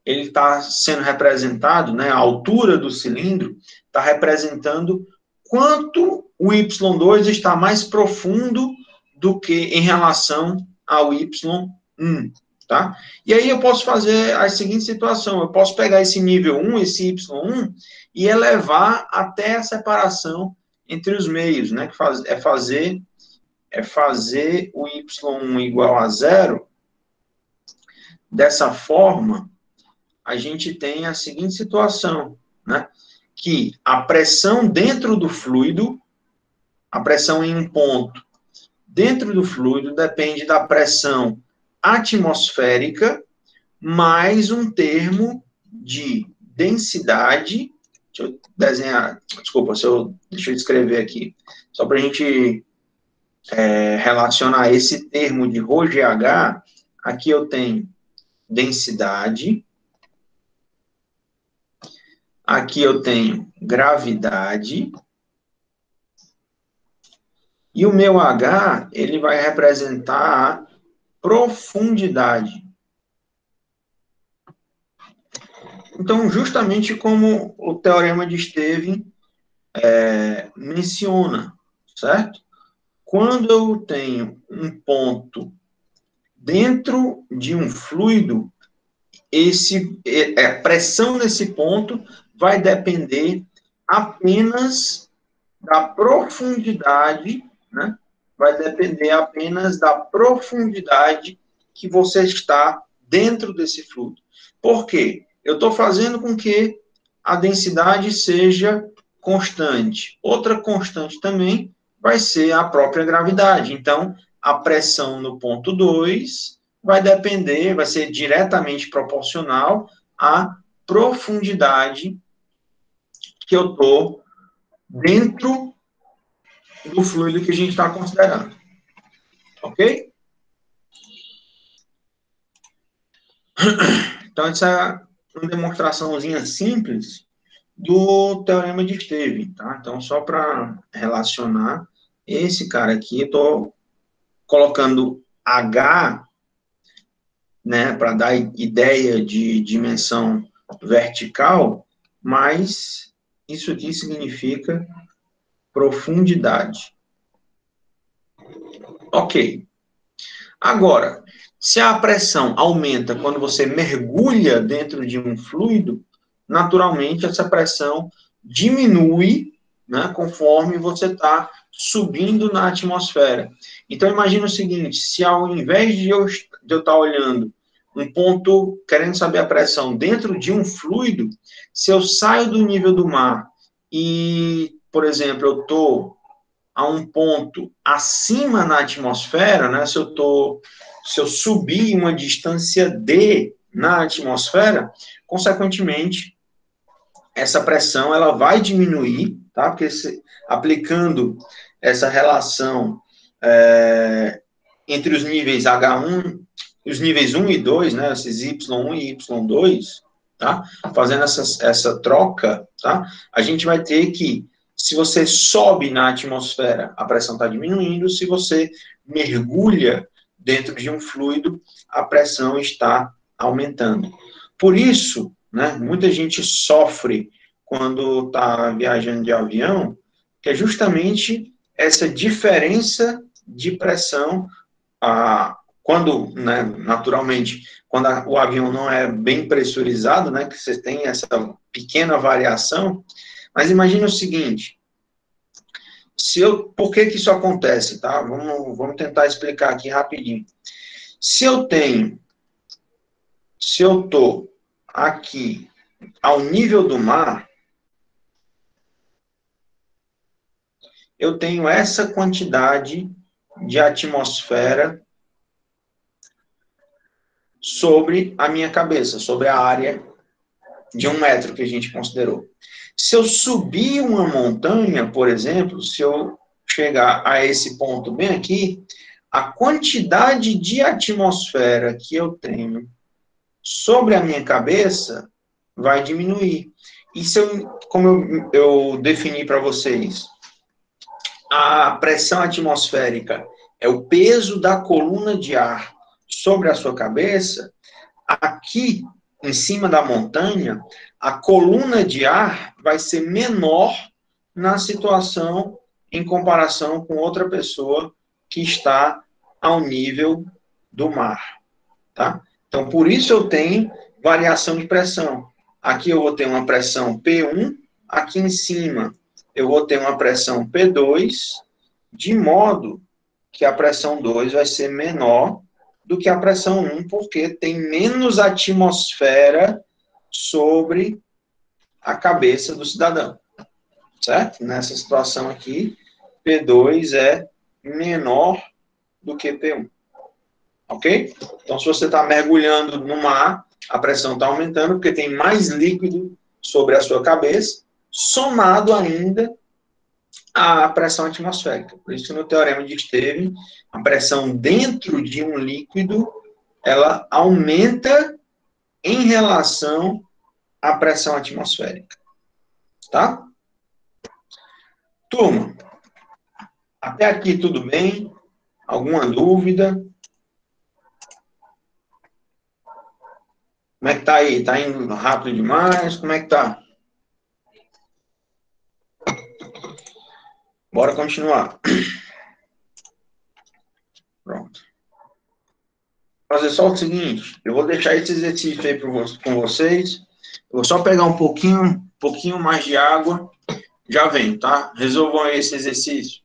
ele está sendo representado, né, a altura do cilindro está representando quanto o Y2 está mais profundo do que em relação ao Y1, tá? tá? E aí eu posso fazer a seguinte situação, eu posso pegar esse nível 1, esse Y1, e elevar até a separação entre os meios, né? Que é fazer o Y1 igual a zero. Dessa forma, a gente tem a seguinte situação, né? Que a pressão dentro do fluido, a pressão em um ponto dentro do fluido depende da pressão atmosférica mais um termo de densidade. Deixa eu desenhar, desculpa, deixa eu escrever aqui, só para a gente relacionar esse termo de ρGH. Aqui eu tenho densidade, aqui eu tenho gravidade, e o meu H, ele vai representar a profundidade. Então, justamente como o teorema de Stevin menciona, certo? Quando eu tenho um ponto dentro de um fluido, a pressão nesse ponto vai depender apenas da profundidade, né? Vai depender apenas da profundidade que você está dentro desse fluido. Por quê? Eu estou fazendo com que a densidade seja constante. Outra constante também vai ser a própria gravidade. Então, a pressão no ponto 2 vai depender, vai ser diretamente proporcional à profundidade que eu estou dentro do fluido que a gente está considerando. Ok? Então, essa é uma demonstraçãozinha simples do teorema de Stevin, tá? Então, só para relacionar, esse cara aqui, eu estou colocando H, né, para dar ideia de dimensão vertical, mas isso aqui significa profundidade. Ok. Agora, se a pressão aumenta quando você mergulha dentro de um fluido, naturalmente essa pressão diminui, né, conforme você está subindo na atmosfera. Então, imagina o seguinte, se ao invés de eu estar olhando um ponto, querendo saber a pressão dentro de um fluido, se eu saio do nível do mar e, por exemplo, eu estou a um ponto acima na atmosfera, né, se eu subir uma distância d na atmosfera, consequentemente, essa pressão ela vai diminuir, tá? Porque aplicando essa relação entre os níveis H1, os níveis 1 e 2, né, esses Y1 e Y2, tá? Fazendo essa troca, tá? A gente vai ter que, se você sobe na atmosfera, a pressão está diminuindo, se você mergulha dentro de um fluido, a pressão está aumentando. Por isso, né, muita gente sofre quando está viajando de avião, que é justamente essa diferença de pressão, quando, né, naturalmente, quando o avião não é bem pressurizado, né, que você tem essa pequena variação, mas imagine o seguinte, por que isso acontece, tá? Vamos tentar explicar aqui rapidinho. Se eu estou aqui ao nível do mar, eu tenho essa quantidade de atmosfera sobre a minha cabeça, sobre a área de 1 metro que a gente considerou. Se eu subir uma montanha, por exemplo, se eu chegar a esse ponto bem aqui, a quantidade de atmosfera que eu tenho sobre a minha cabeça vai diminuir. E como eu defini para vocês, a pressão atmosférica é o peso da coluna de ar sobre a sua cabeça, aqui em cima da montanha, a coluna de ar vai ser menor na situação em comparação com outra pessoa que está ao nível do mar, tá? Então, por isso eu tenho variação de pressão. Aqui eu vou ter uma pressão P1, aqui em cima eu vou ter uma pressão P2, de modo que a pressão 2 vai ser menor do que a pressão 1, porque tem menos atmosfera sobre a cabeça do cidadão, certo? Nessa situação aqui, P2 é menor do que P1, ok? Então, se você está mergulhando no mar, a pressão está aumentando porque tem mais líquido sobre a sua cabeça, somado ainda à pressão atmosférica. Por isso que no teorema de Stevens, a pressão dentro de um líquido, ela aumenta em relação à pressão atmosférica, tá? Turma, até aqui tudo bem? Alguma dúvida? Como é que tá aí? Tá indo rápido demais? Como é que tá? Bora continuar. Pronto. Vou fazer só o seguinte, eu vou deixar esse exercício aí com vocês. Eu vou só pegar um pouquinho mais de água, já venho, tá? Resolvam aí esse exercício.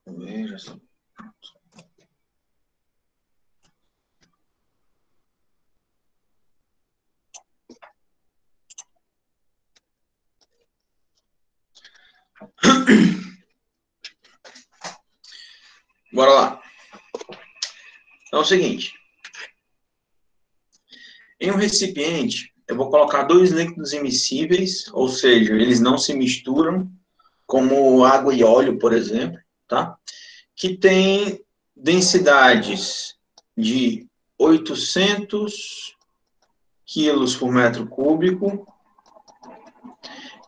Veja só. Bora lá. Então é o seguinte. Em um recipiente, eu vou colocar 2 líquidos immiscíveis, ou seja, eles não se misturam, como água e óleo, por exemplo, tá? Que tem densidades de 800 quilos por metro cúbico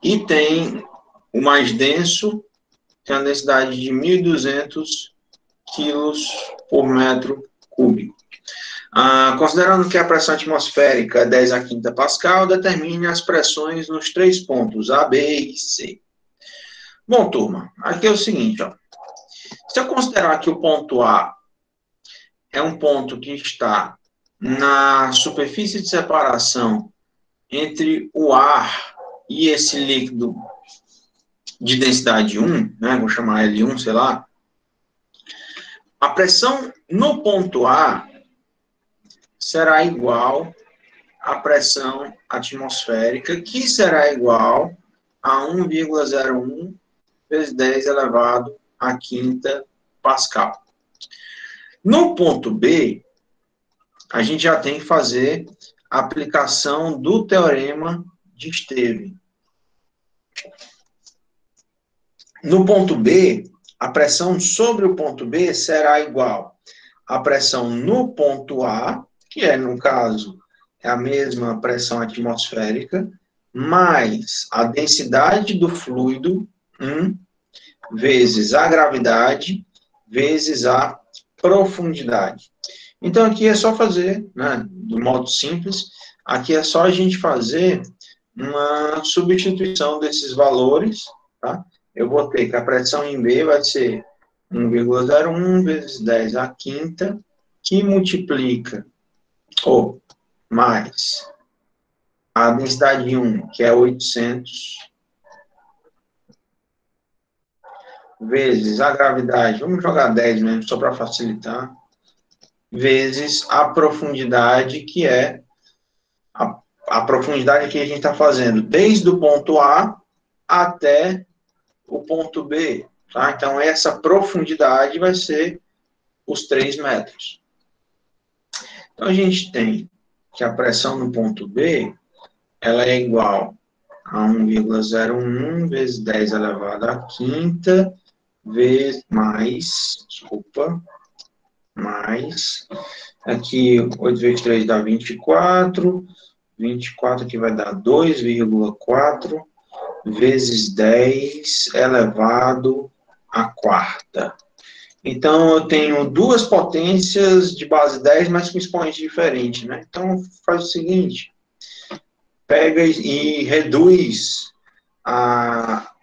e tem o mais denso, tem a densidade de 1.200 quilos por metro cúbico. Considerando que a pressão atmosférica é 10 a quinta pascal, determine as pressões nos 3 pontos, A, B e C. Bom, turma, aqui é o seguinte, ó. Se eu considerar que o ponto A é um ponto que está na superfície de separação entre o ar e esse líquido de densidade 1, né, vou chamar L1, sei lá, a pressão no ponto A será igual à pressão atmosférica, que será igual a 1,01 vezes 10 elevado à quinta pascal. No ponto B, a gente já tem que fazer a aplicação do teorema de Stevens. No ponto B, a pressão sobre o ponto B será igual à pressão no ponto A, que é, no caso, é a mesma pressão atmosférica, mais a densidade do fluido, vezes a gravidade, vezes a profundidade. Então, aqui é só fazer, né, do modo simples, aqui é só a gente fazer uma substituição desses valores, tá? Eu vou ter que a pressão em B vai ser 1,01 vezes 10 à quinta, que multiplica, ou mais, a densidade 1, que é 800, vezes a gravidade, vamos jogar 10 mesmo, só para facilitar, vezes a profundidade, que é a profundidade que a gente está fazendo desde o ponto A até o ponto B. Tá? Então, essa profundidade vai ser os 3 metros. Então, a gente tem que a pressão no ponto B ela é igual a 1,01 vezes 10 elevado à quinta, vezes mais, aqui 8 vezes 3 dá 24, 24 aqui vai dar 2,4 vezes 10 elevado à quarta. Então, eu tenho 2 potências de base 10, mas com expoente diferente, né? Então, faz o seguinte, pega e reduz a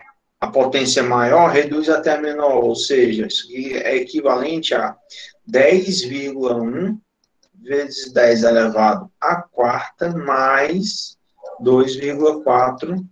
potência maior, reduz até a menor, ou seja, isso aqui é equivalente a 10,1 vezes 10 elevado à quarta, mais 2,4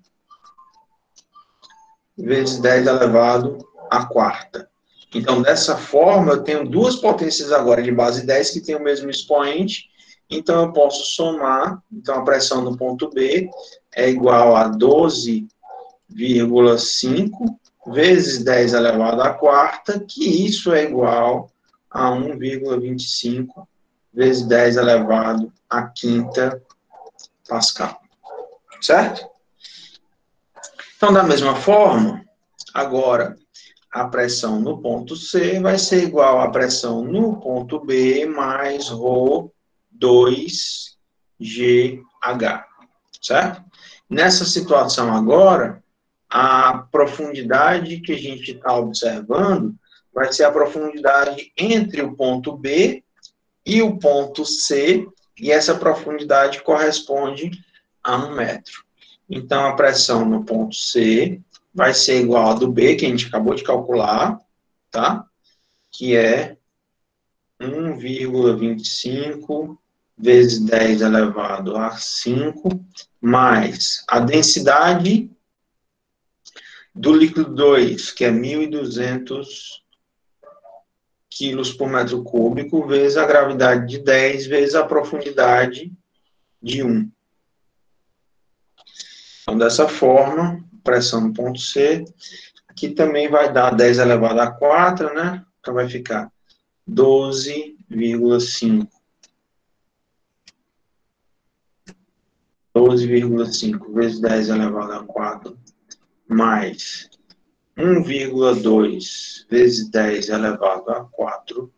vezes 10 elevado à quarta. Então, dessa forma, eu tenho 2 potências agora de base 10 que têm o mesmo expoente, então eu posso somar, então a pressão no ponto B é igual a 12,5 vezes 10 elevado à quarta, que isso é igual a 1,25 vezes 10 elevado à quinta pascal. Certo? Então, da mesma forma, agora, a pressão no ponto C vai ser igual à pressão no ponto B mais ρ 2GH, certo? Nessa situação agora, a profundidade que a gente está observando vai ser a profundidade entre o ponto B e o ponto C, e essa profundidade corresponde a 1 metro. Então, a pressão no ponto C vai ser igual a do B, que a gente acabou de calcular, tá? Que é 1,25 vezes 10 elevado a 5, mais a densidade do líquido 2, que é 1.200 quilos por metro cúbico vezes a gravidade de 10 vezes a profundidade de 1. Então, dessa forma, pressão no ponto C, aqui também vai dar 10 elevado a 4, né? Então, vai ficar 12,5. 12,5 vezes 10 elevado a 4 mais 1,2 vezes 10 elevado a 4.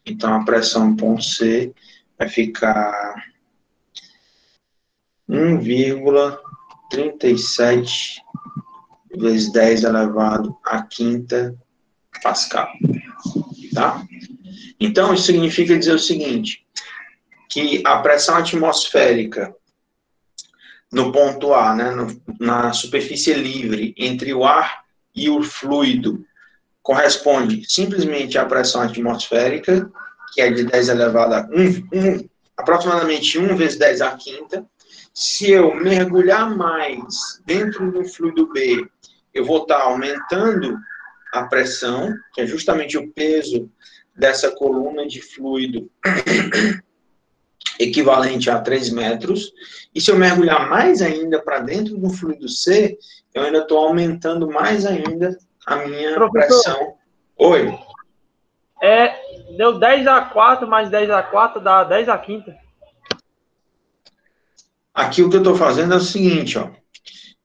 Então, a pressão no ponto C vai ficar 1,37 vezes 10 elevado a quinta Pascal. Tá? Então, isso significa dizer o seguinte, que a pressão atmosférica no ponto A, né, na superfície livre, entre o ar e o fluido, corresponde simplesmente à pressão atmosférica, que é de 10 elevado a aproximadamente 1 vezes 10 a quinta. Se eu mergulhar mais dentro do fluido B, eu vou estar aumentando a pressão, que é justamente o peso dessa coluna de fluido equivalente a 3 metros. E se eu mergulhar mais ainda para dentro do fluido C, eu ainda estou aumentando mais ainda a minha pressão. Oi. Deu 10 a 4 mais 10 a 4 dá 10 a quinta. Aqui o que eu estou fazendo é o seguinte, ó.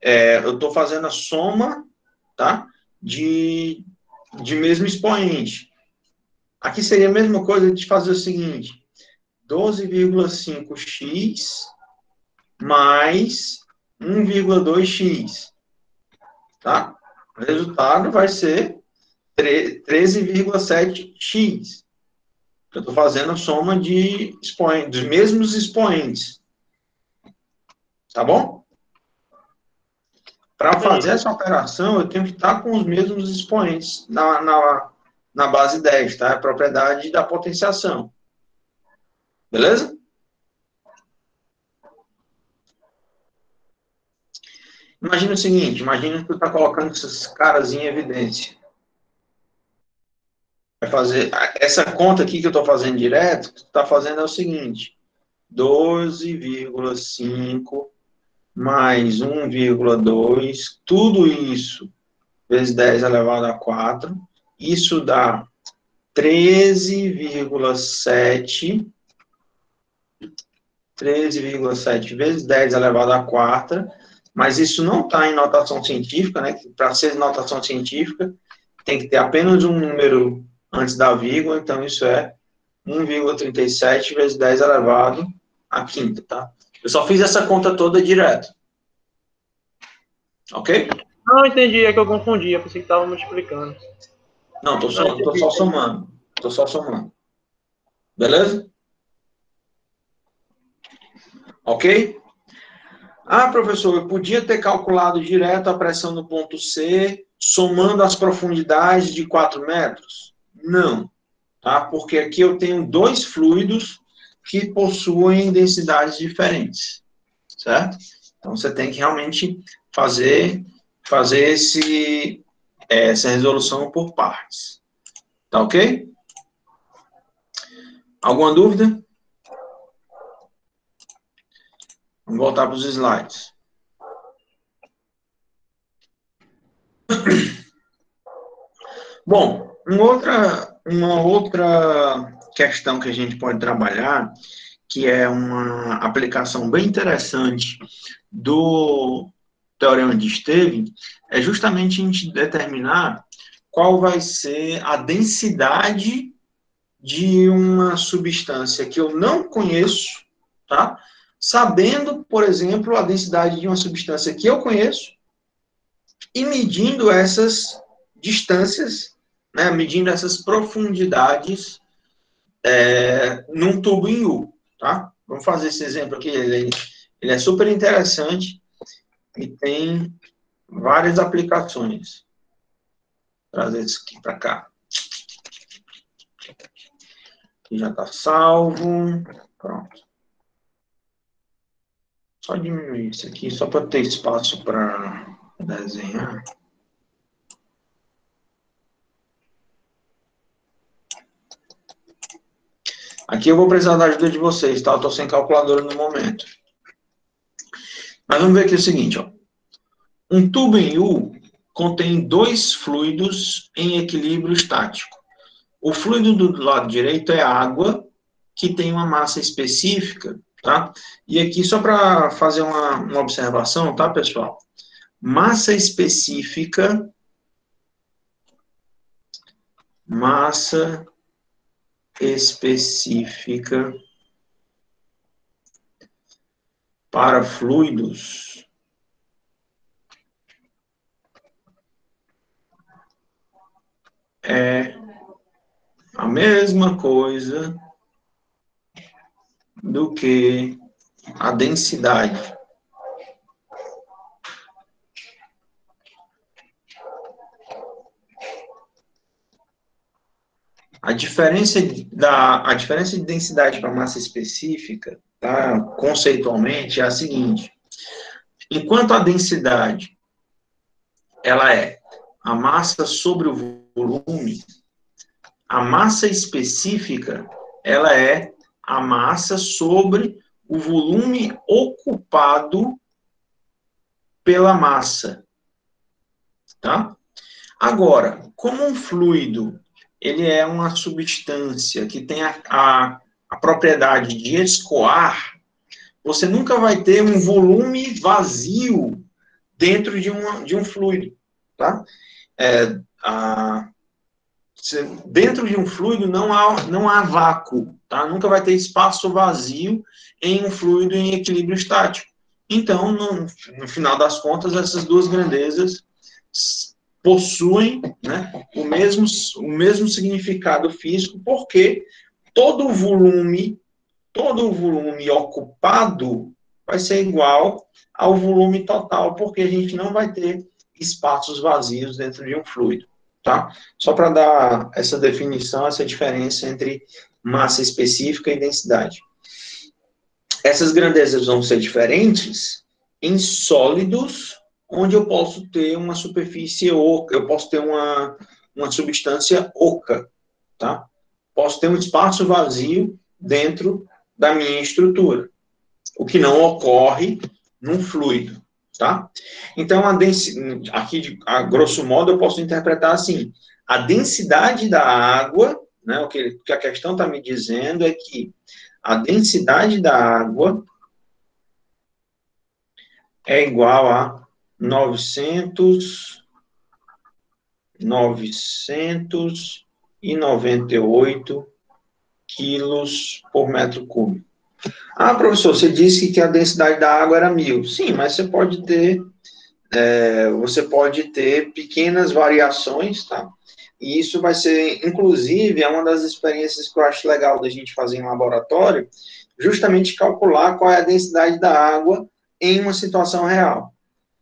Eu estou fazendo a soma, tá? De mesmo expoente. Aqui seria a mesma coisa de fazer o seguinte: 12,5x mais 1,2x. Tá? O resultado vai ser 13,7x. Eu estou fazendo a soma de expoentes, dos mesmos expoentes. Tá bom? Para fazer essa operação, eu tenho que estar com os mesmos expoentes na base 10, tá? A propriedade da potenciação. Beleza? Imagina o seguinte, imagina que tu está colocando esses caras em evidência. Vai fazer, essa conta aqui que eu estou fazendo direto, que tu está fazendo é o seguinte, 12,5 mais 1,2, tudo isso vezes 10 elevado a 4, isso dá 13,7 vezes 10 elevado a 4, mas isso não está em notação científica, né? Para ser notação científica, tem que ter apenas um número antes da vírgula, então isso é 1,37 vezes 10 elevado a quinta, tá? Eu só fiz essa conta toda direto. Ok? Não, entendi, é que eu confundi, eu pensei que estava multiplicando. Não, tô só somando. Tô só somando. Beleza? Ok? Ah, professor, eu podia ter calculado direto a pressão no ponto C, somando as profundidades de 4 metros? Não, tá? Porque aqui eu tenho dois fluidos que possuem densidades diferentes, certo? Então, você tem que realmente fazer essa resolução por partes. Tá ok? Alguma dúvida? Vamos voltar para os slides. Bom, uma outra questão que a gente pode trabalhar, que é uma aplicação bem interessante do Teorema de Stevin, é justamente a gente determinar qual vai ser a densidade de uma substância que eu não conheço, tá? Sabendo, por exemplo, a densidade de uma substância que eu conheço e medindo essas distâncias, né, medindo essas profundidades num tubo em U, tá? Vamos fazer esse exemplo aqui, ele é super interessante e tem várias aplicações. Vou trazer isso aqui para cá. Aqui já está salvo. Pronto. Só diminuir isso aqui, só para ter espaço para desenhar. Aqui eu vou precisar da ajuda de vocês, tá? Eu estou sem calculadora no momento. Mas vamos ver aqui o seguinte, ó. Um tubo em U contém dois fluidos em equilíbrio estático. O fluido do lado direito é água, que tem uma massa específica, tá? E aqui, só para fazer uma observação, tá, pessoal? Massa específica para fluidos é a mesma coisa do que a densidade. A diferença de densidade para massa específica, tá, conceitualmente, é a seguinte. Enquanto a densidade ela é a massa sobre o volume, a massa específica ela é a massa sobre o volume ocupado pela massa, tá? Agora, como um fluido ele é uma substância que tem a propriedade de escoar, você nunca vai ter um volume vazio dentro de um fluido, tá? Dentro de um fluido não há vácuo, tá? Nunca vai ter espaço vazio em um fluido em equilíbrio estático. Então, no final das contas, essas duas grandezas possuem, né, o mesmo significado físico, porque todo o volume ocupado vai ser igual ao volume total, porque a gente não vai ter espaços vazios dentro de um fluido, tá? Só para dar essa definição, essa diferença entre massa específica e densidade. Essas grandezas vão ser diferentes em sólidos, onde eu posso ter uma superfície oca, eu posso ter uma substância oca, tá? Posso ter um espaço vazio dentro da minha estrutura, o que não ocorre num fluido, tá? Então, aqui, a grosso modo, eu posso interpretar assim, a densidade da água, né, o que a questão está me dizendo é que a densidade da água é igual a 998 quilos por metro cúbico. Ah, professor, você disse que a densidade da água era 1.000. Sim, mas você pode ter pequenas variações, tá? E isso vai ser, inclusive, é uma das experiências que eu acho legal da gente fazer em laboratório, justamente calcular qual é a densidade da água em uma situação real.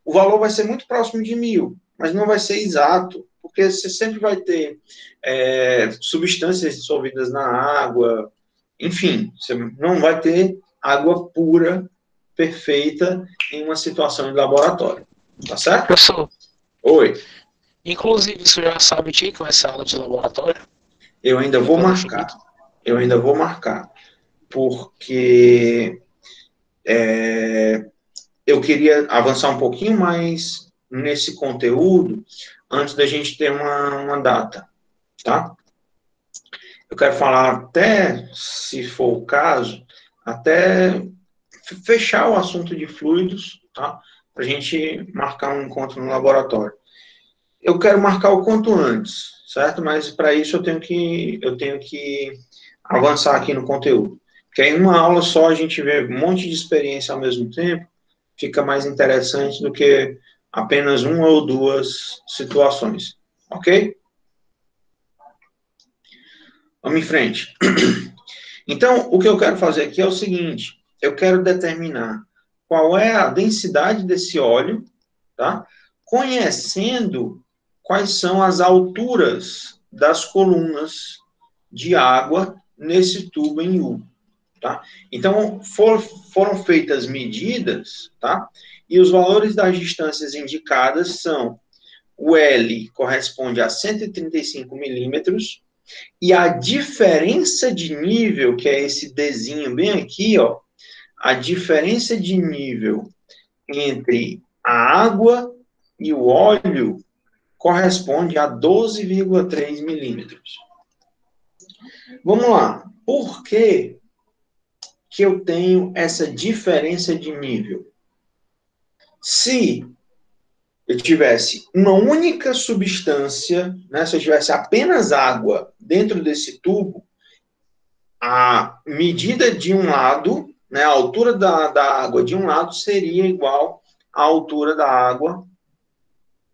O valor vai ser muito próximo de 1.000, mas não vai ser exato, porque você sempre vai ter substâncias dissolvidas na água, enfim, você não vai ter água pura, perfeita, em uma situação de laboratório. Tá certo? Professor, Oi. inclusive, você já sabe que vai ser aula de laboratório? Eu ainda vou marcar. Porque eu queria avançar um pouquinho mais nesse conteúdo antes da gente ter uma data, tá? Eu quero falar até, se for o caso, até fechar o assunto de fluidos, tá? Para a gente marcar um encontro no laboratório. Eu quero marcar o quanto antes, certo? Mas para isso eu tenho que avançar aqui no conteúdo. Porque em uma aula só a gente vê um monte de experiência ao mesmo tempo, fica mais interessante do que apenas uma ou duas situações, ok? Vamos em frente. Então, o que eu quero fazer aqui é o seguinte, eu quero determinar qual é a densidade desse óleo, tá? Conhecendo quais são as alturas das colunas de água nesse tubo em U, tá? Então, foram feitas medidas, tá? E os valores das distâncias indicadas são: o L corresponde a 135 milímetros, E a diferença de nível, que é esse Dzinho bem aqui, ó, a diferença de nível entre a água e o óleo corresponde a 12,3 milímetros. Vamos lá. Por que eu tenho essa diferença de nível? Se eu tivesse uma única substância, né, se eu tivesse apenas água dentro desse tubo, a medida de um lado, né, a altura da água de um lado seria igual à altura da água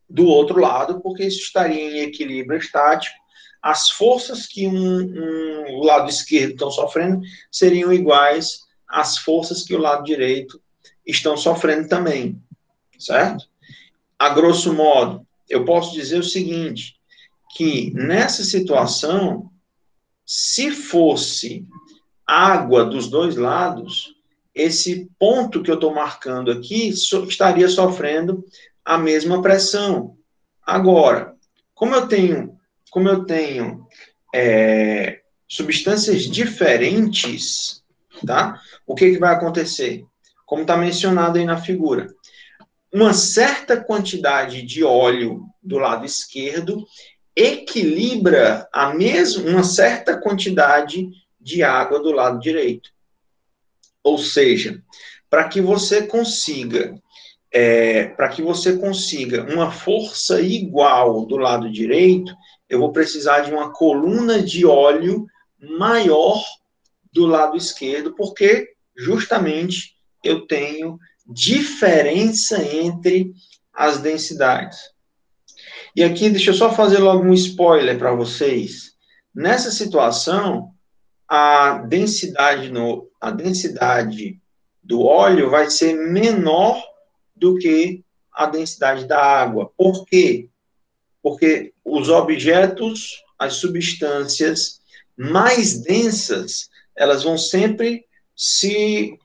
do outro lado, porque isso estaria em equilíbrio estático. As forças que o lado esquerdo estão sofrendo seriam iguais às forças que o lado direito estão sofrendo também, certo? A grosso modo, eu posso dizer o seguinte, que nessa situação, se fosse água dos dois lados, esse ponto que eu estou marcando aqui estaria sofrendo a mesma pressão. Agora, como eu tenho substâncias diferentes, tá? O que vai acontecer? Como está mencionado aí na figura, uma certa quantidade de óleo do lado esquerdo equilibra uma certa quantidade de água do lado direito. Ou seja, para que você consiga uma força igual do lado direito, eu vou precisar de uma coluna de óleo maior do lado esquerdo, porque justamente eu tenho diferença entre as densidades. E aqui, deixa eu só fazer logo um spoiler para vocês. Nessa situação, a densidade do óleo vai ser menor do que a densidade da água. Por quê? Porque os objetos, as substâncias mais densas, elas vão sempre se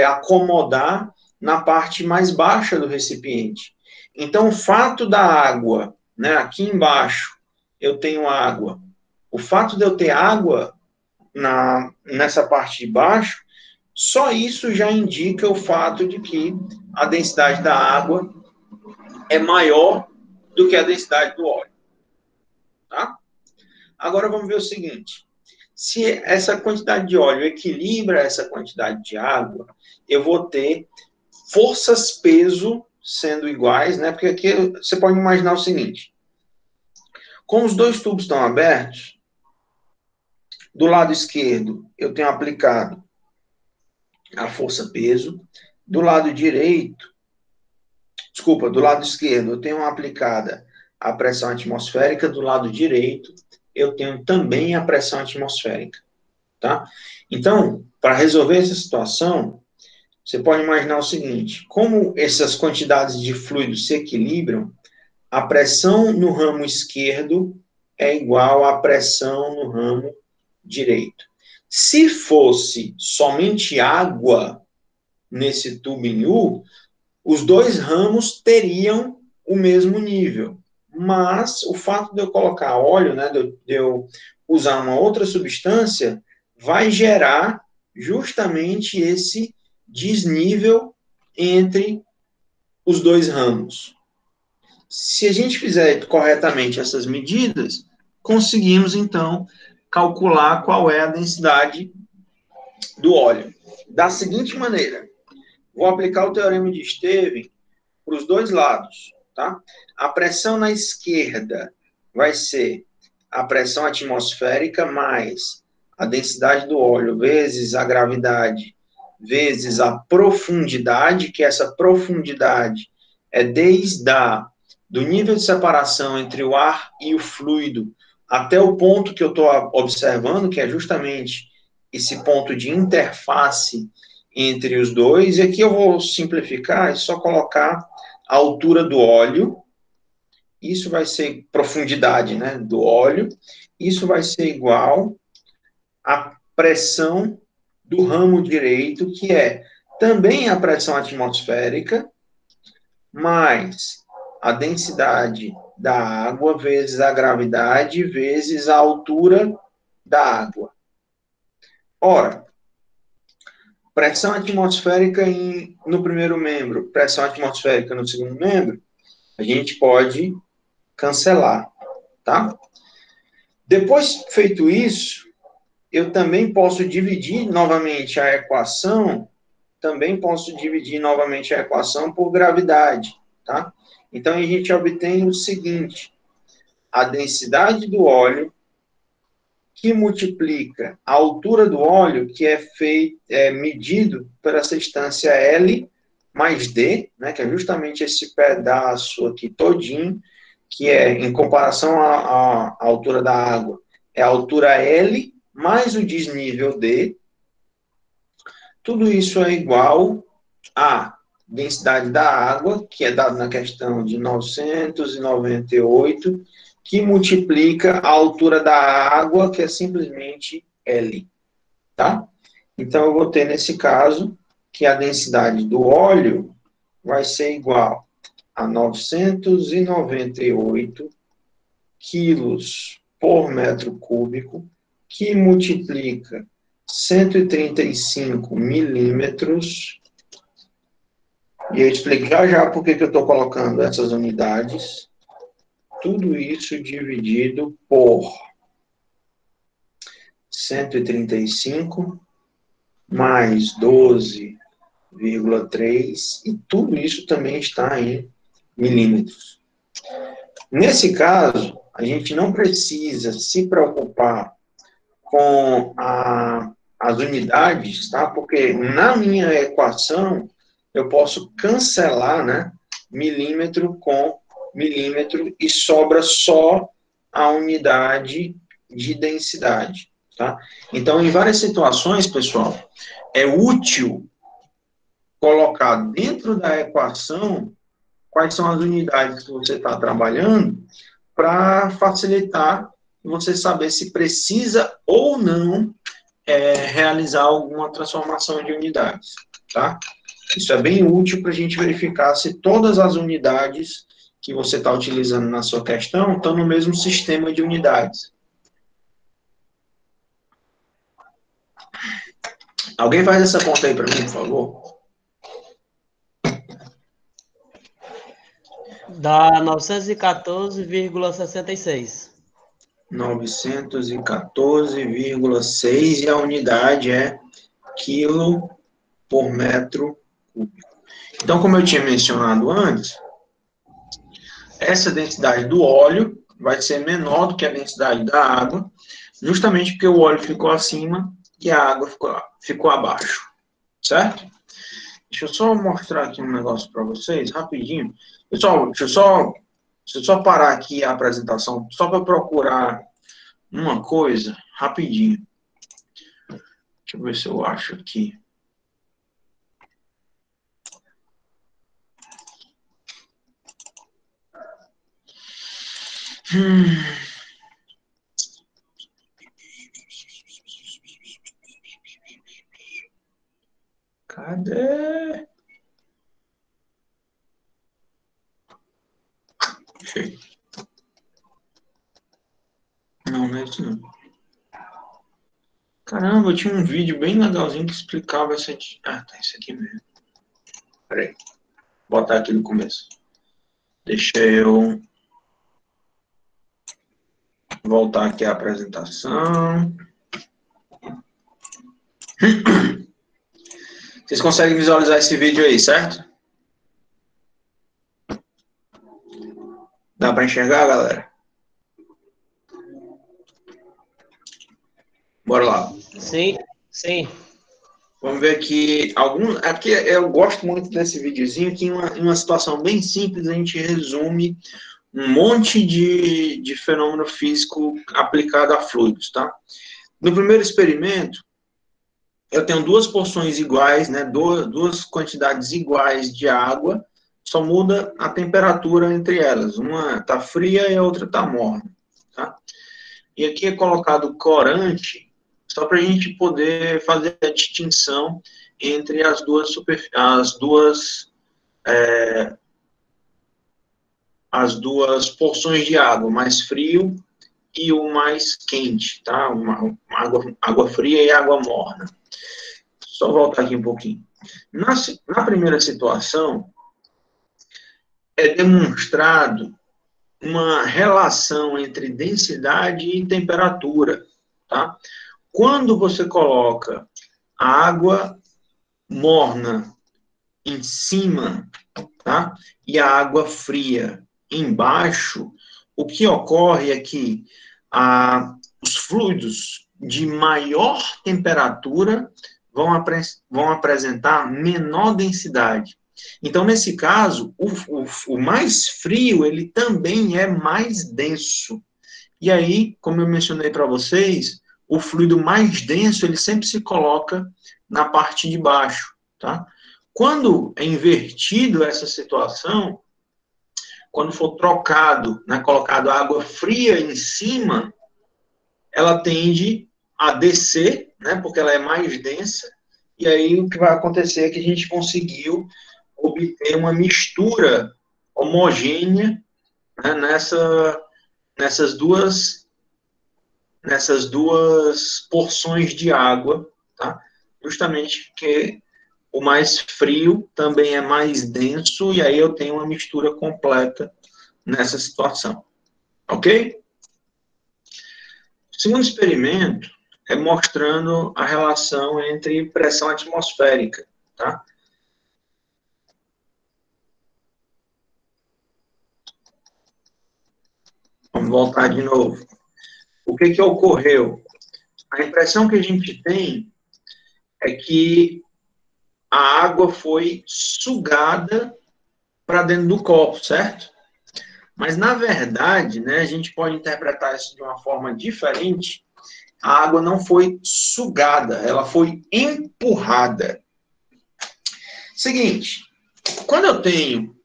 acomodar na parte mais baixa do recipiente. Então, o fato da água, né, aqui embaixo, eu tenho água. O fato de eu ter água nessa parte de baixo, só isso já indica o fato de que a densidade da água é maior do que a densidade do óleo. Tá? Agora vamos ver o seguinte. Se essa quantidade de óleo equilibra essa quantidade de água, eu vou ter forças-peso sendo iguais, né? Porque aqui você pode imaginar o seguinte. Como os dois tubos estão abertos, do lado esquerdo eu tenho aplicado a força-peso, do lado esquerdo eu tenho aplicada a pressão atmosférica, do lado direito eu tenho também a pressão atmosférica, tá? Então, para resolver essa situação, você pode imaginar o seguinte, como essas quantidades de fluido se equilibram, a pressão no ramo esquerdo é igual à pressão no ramo direito. Se fosse somente água nesse tubo em U, os dois ramos teriam o mesmo nível. Mas o fato de eu colocar óleo, né, de eu usar uma outra substância, vai gerar justamente esse desnível entre os dois ramos. Se a gente fizer corretamente essas medidas, conseguimos, então, calcular qual é a densidade do óleo. Da seguinte maneira, vou aplicar o teorema de Stevens para os dois lados, tá? A pressão na esquerda vai ser a pressão atmosférica mais a densidade do óleo vezes a gravidade vezes a profundidade, que essa profundidade é do nível de separação entre o ar e o fluido até o ponto que eu estou observando, que é justamente esse ponto de interface entre os dois. E aqui eu vou simplificar e só colocar a altura do óleo. Isso vai ser profundidade, né, do óleo. Isso vai ser igual à pressão do ramo direito, que é também a pressão atmosférica, mais a densidade da água, vezes a gravidade, vezes a altura da água. Ora, pressão atmosférica no primeiro membro, pressão atmosférica no segundo membro, a gente pode cancelar, tá? Depois feito isso, eu também posso dividir novamente a equação, por gravidade, tá? Então, a gente obtém o seguinte: a densidade do óleo, que multiplica a altura do óleo, que é medido por essa distância L mais D, né, que é justamente esse pedaço aqui todinho, que é, em comparação à altura da água, é a altura L mais o desnível D. Tudo isso é igual à densidade da água, que é dada na questão de 998, que multiplica a altura da água, que é simplesmente L, tá? Então, eu vou ter, nesse caso, que a densidade do óleo vai ser igual a 998 quilos por metro cúbico, que multiplica 135 milímetros. E eu explico já por que eu estou colocando essas unidades. Tudo isso dividido por 135 mais 12,3, e tudo isso também está em milímetros. Nesse caso, a gente não precisa se preocupar com as unidades, tá? Porque na minha equação eu posso cancelar, né, milímetro com milímetro, e sobra só a unidade de densidade, tá? Então, em várias situações, pessoal, é útil colocar dentro da equação quais são as unidades que você está trabalhando, para facilitar você saber se precisa ou não realizar alguma transformação de unidades, tá? Isso é bem útil para a gente verificar se todas as unidades que você está utilizando na sua questão estão no mesmo sistema de unidades. Alguém faz essa conta aí para mim, por favor? Dá 914,66. 914,6, e a unidade é quilo por metro cúbico. Então, como eu tinha mencionado antes, essa densidade do óleo vai ser menor do que a densidade da água, justamente porque o óleo ficou acima e a água ficou abaixo, certo? Deixa eu só mostrar aqui um negócio para vocês, rapidinho. Pessoal, deixa eu só parar aqui a apresentação, só para procurar uma coisa, rapidinho. Deixa eu ver se eu acho aqui. Cadê? Achei. Não é isso não. Caramba, eu tinha um vídeo bem legalzinho que explicava essa... Ah, tá, isso aqui mesmo. Peraí. Vou botar aqui no começo. Deixa eu voltar aqui a apresentação. Vocês conseguem visualizar esse vídeo aí, certo? Dá para enxergar, galera? Bora lá. Sim, sim. Vamos ver aqui aqui eu gosto muito desse videozinho, que em uma situação bem simples a gente resume um monte de fenômeno físico aplicado a fluidos, tá? No primeiro experimento, eu tenho duas porções iguais, né? Duas quantidades iguais de água, só muda a temperatura entre elas. Uma está fria e a outra está morna, tá? E aqui é colocado corante, só para a gente poder fazer a distinção entre as duas porções de água, mais frio e o mais quente, tá? Água fria e água morna. Só voltar aqui um pouquinho. Na primeira situação, é demonstrado uma relação entre densidade e temperatura, tá? Quando você coloca a água morna em cima, tá? E a água fria embaixo, o que ocorre é que os fluidos de maior temperatura vão apresentar menor densidade. Então, nesse caso, o mais frio, ele também é mais denso. E aí, como eu mencionei para vocês, o fluido mais denso, ele sempre se coloca na parte de baixo, tá? Quando é invertido essa situação, quando for trocado, né, colocado água fria em cima, ela tende a descer, né, porque ela é mais densa, e aí o que vai acontecer é que a gente conseguiu obter uma mistura homogênea, né, nessas duas porções de água, tá? Justamente porque o mais frio também é mais denso, e aí eu tenho uma mistura completa nessa situação. Ok? O segundo experimento é mostrando a relação entre pressão atmosférica, tá? Vamos voltar de novo. O que ocorreu? A impressão que a gente tem é que a água foi sugada para dentro do copo, certo? Mas, na verdade, né, a gente pode interpretar isso de uma forma diferente. A água não foi sugada, ela foi empurrada. Seguinte, quando eu tenho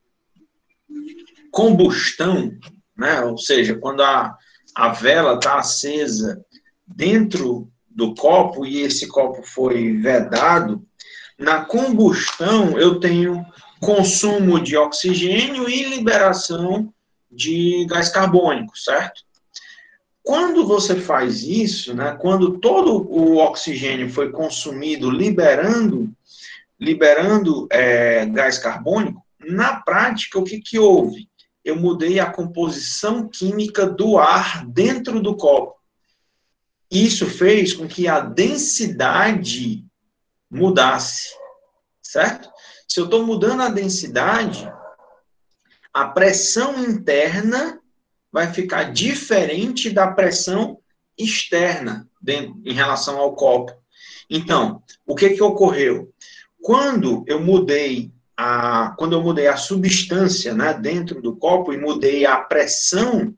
combustão, né, ou seja, quando a vela está acesa dentro do copo e esse copo foi vedado, na combustão eu tenho consumo de oxigênio e liberação de gás carbônico, certo? Quando você faz isso, né, quando todo o oxigênio foi consumido liberando gás carbônico, na prática, o que houve? Eu mudei a composição química do ar dentro do copo. Isso fez com que a densidade mudasse, certo? Se eu estou mudando a densidade, a pressão interna vai ficar diferente da pressão externa em relação ao copo. Então, o que ocorreu? Quando eu mudei a substância, né, dentro do copo e mudei a pressão,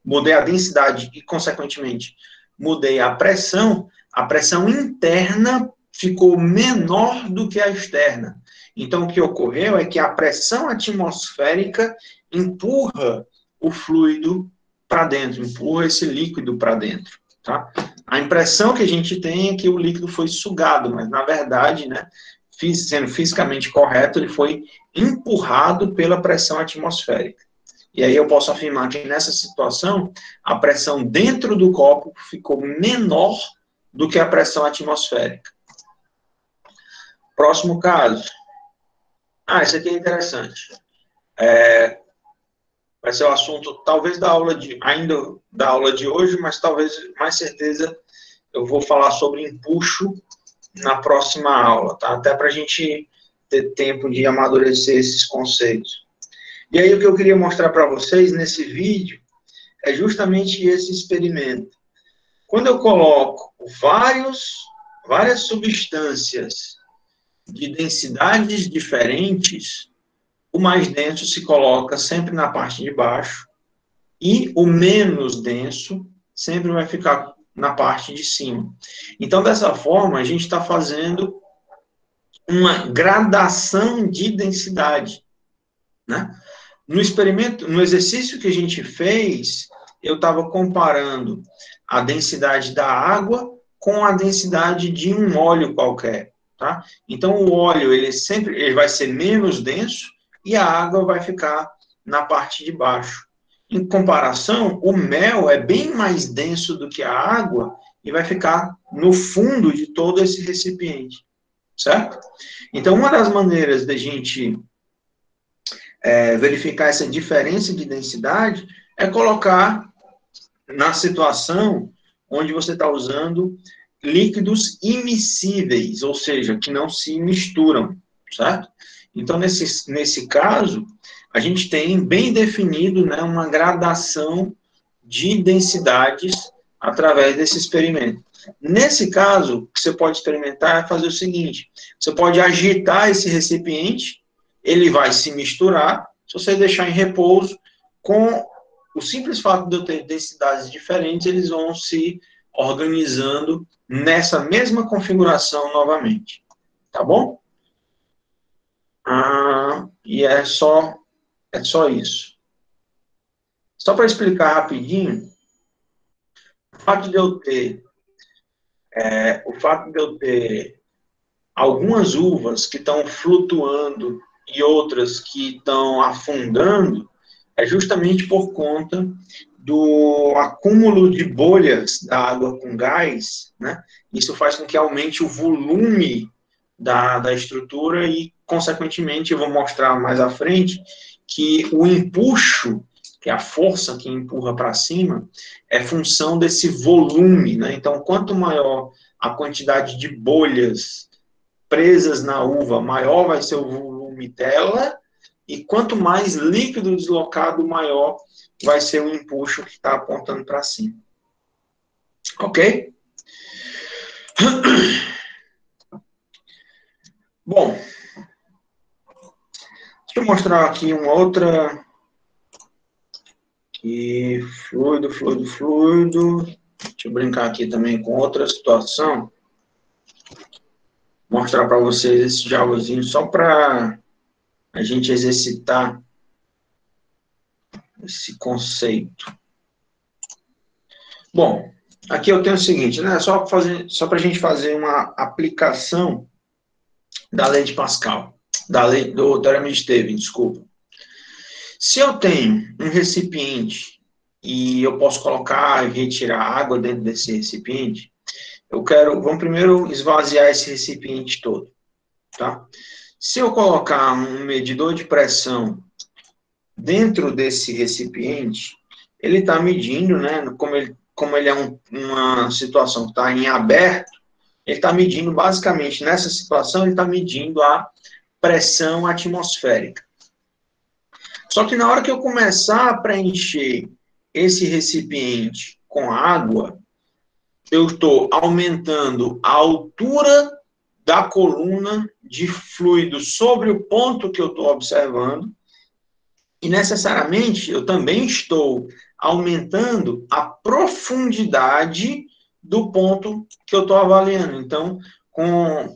mudei a densidade e, consequentemente, mudei a pressão interna ficou menor do que a externa. Então, o que ocorreu é que a pressão atmosférica empurra o fluido para dentro, empurra esse líquido para dentro, tá? A impressão que a gente tem é que o líquido foi sugado, mas, na verdade, né, sendo fisicamente correto, ele foi empurrado pela pressão atmosférica. E aí eu posso afirmar que, nessa situação, a pressão dentro do copo ficou menor do que a pressão atmosférica. Próximo caso. Esse aqui é interessante. Vai ser o assunto, talvez, ainda da aula de hoje, mas talvez, mais certeza, eu vou falar sobre empuxo na próxima aula, tá? Até para a gente ter tempo de amadurecer esses conceitos. E aí, o que eu queria mostrar para vocês nesse vídeo é justamente esse experimento. Quando eu coloco várias substâncias de densidades diferentes, o mais denso se coloca sempre na parte de baixo e o menos denso sempre vai ficar na parte de cima. Então, dessa forma, a gente está fazendo uma gradação de densidade, né? No exercício que a gente fez, eu estava comparando a densidade da água com a densidade de um óleo qualquer, tá? Então, o óleo, ele vai ser menos denso e a água vai ficar na parte de baixo. Em comparação, o mel é bem mais denso do que a água e vai ficar no fundo de todo esse recipiente, certo? Então, uma das maneiras da gente verificar essa diferença de densidade é colocar na situação onde você está usando líquidos immiscíveis, ou seja, que não se misturam, certo? Então, nesse caso, a gente tem bem definido, né, uma gradação de densidades através desse experimento. Nesse caso, o que você pode experimentar é fazer o seguinte: você pode agitar esse recipiente, ele vai se misturar. Se você deixar em repouso, com o simples fato de eu ter densidades diferentes, eles vão se organizando nessa mesma configuração novamente. Tá bom? E é só isso. Só para explicar rapidinho, o fato de eu ter algumas uvas que estão flutuando e outras que estão afundando é justamente por conta do acúmulo de bolhas da água com gás, né? Isso faz com que aumente o volume da estrutura e, consequentemente, eu vou mostrar mais à frente que o empuxo, que é a força que empurra para cima, é função desse volume, né? Então, quanto maior a quantidade de bolhas presas na uva, maior vai ser o volume dela, e quanto mais líquido deslocado, maior vai ser o empuxo que está apontando para cima. Ok? Bom, deixa eu mostrar aqui uma outra. E fluido. Deixa eu brincar aqui também com outra situação. Mostrar para vocês esse dialoguinho só para a gente exercitar esse conceito. Bom, aqui eu tenho o seguinte, né? Só para a gente fazer uma aplicação da lei de Pascal, da lei do Teorema de Esteves, desculpa. Se eu tenho um recipiente e eu posso colocar e retirar água dentro desse recipiente, vamos primeiro esvaziar esse recipiente todo, tá? Se eu colocar um medidor de pressão dentro desse recipiente, ele está medindo, né? Como ele é uma situação que está em aberto, ele está medindo, basicamente, nessa situação, ele está medindo a pressão atmosférica. Só que na hora que eu começar a preencher esse recipiente com água, eu estou aumentando a altura da coluna de fluido sobre o ponto que eu estou observando, e necessariamente eu também estou aumentando a profundidade do ponto que eu estou avaliando. Então,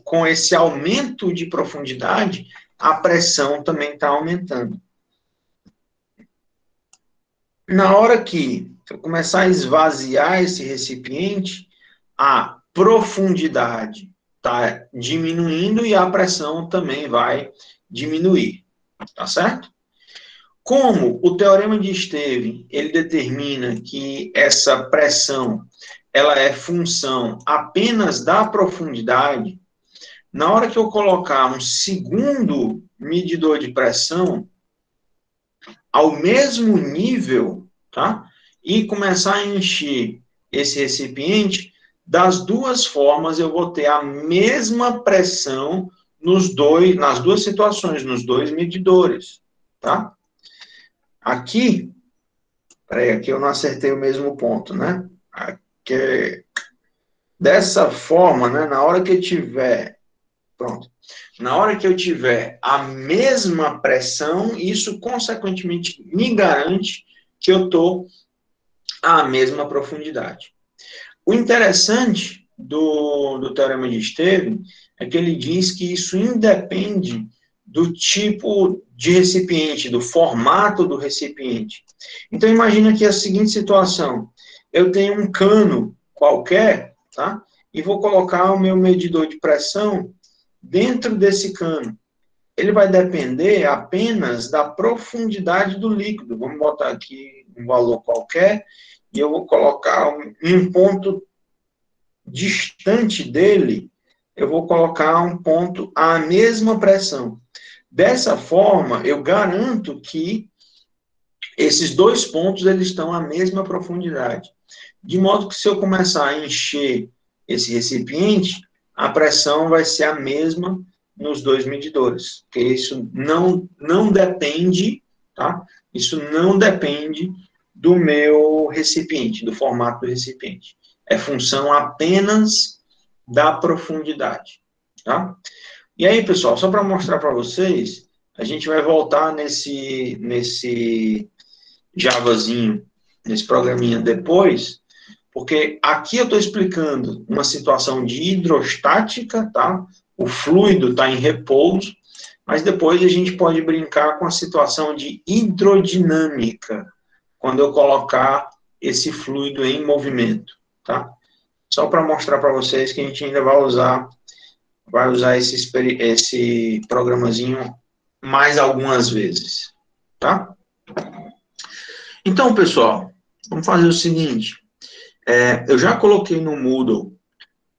com esse aumento de profundidade, a pressão também está aumentando. Na hora que eu começar a esvaziar esse recipiente, a profundidade está diminuindo e a pressão também vai diminuir, tá certo? Como o Teorema de Esteves, ele determina que essa pressão, ela é função apenas da profundidade, na hora que eu colocar um segundo medidor de pressão, ao mesmo nível, tá? E começar a encher esse recipiente, das duas formas eu vou ter a mesma pressão nas duas situações, nos dois medidores, tá? Aqui eu não acertei o mesmo ponto, né? Aqui, dessa forma, né, na hora que eu tiver a mesma pressão, isso consequentemente me garante que eu estou à mesma profundidade. O interessante do Teorema de Esteves é que ele diz que isso independe do tipo de recipiente, do formato do recipiente. Então, imagina aqui a seguinte situação. Eu tenho um cano qualquer, tá? E vou colocar o meu medidor de pressão dentro desse cano. ele vai depender apenas da profundidade do líquido. Vamos botar aqui um valor qualquer, e eu vou colocar um ponto distante dele, eu vou colocar um ponto à mesma pressão. Dessa forma, eu garanto que esses dois pontos eles estão à mesma profundidade. De modo que se eu começar a encher esse recipiente, a pressão vai ser a mesma nos dois medidores. Porque isso não depende, tá? Isso não depende do meu recipiente, do formato do recipiente. É função apenas da profundidade, tá? E aí, pessoal, só para mostrar para vocês, a gente vai voltar nesse Javazinho, nesse programinha depois, porque aqui eu estou explicando uma situação de hidrostática, tá? O fluido está em repouso, mas depois a gente pode brincar com a situação de hidrodinâmica, quando eu colocar esse fluido em movimento, tá? Só para mostrar para vocês que a gente ainda vai usar esse programazinho mais algumas vezes, tá? Então, pessoal, vamos fazer o seguinte. Eu já coloquei no Moodle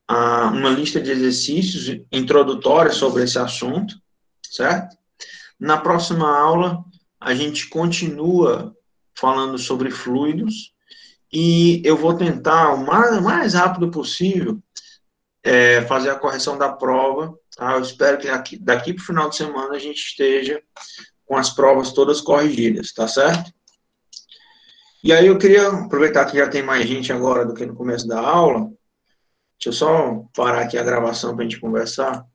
uma lista de exercícios introdutórios sobre esse assunto, certo? Na próxima aula, a gente continua falando sobre fluidos e eu vou tentar, o mais rápido possível, fazer a correção da prova. Tá? Eu espero que daqui para o final de semana a gente esteja com as provas todas corrigidas, tá certo? E aí eu queria aproveitar que já tem mais gente agora do que no começo da aula. Deixa eu só parar aqui a gravação para a gente conversar.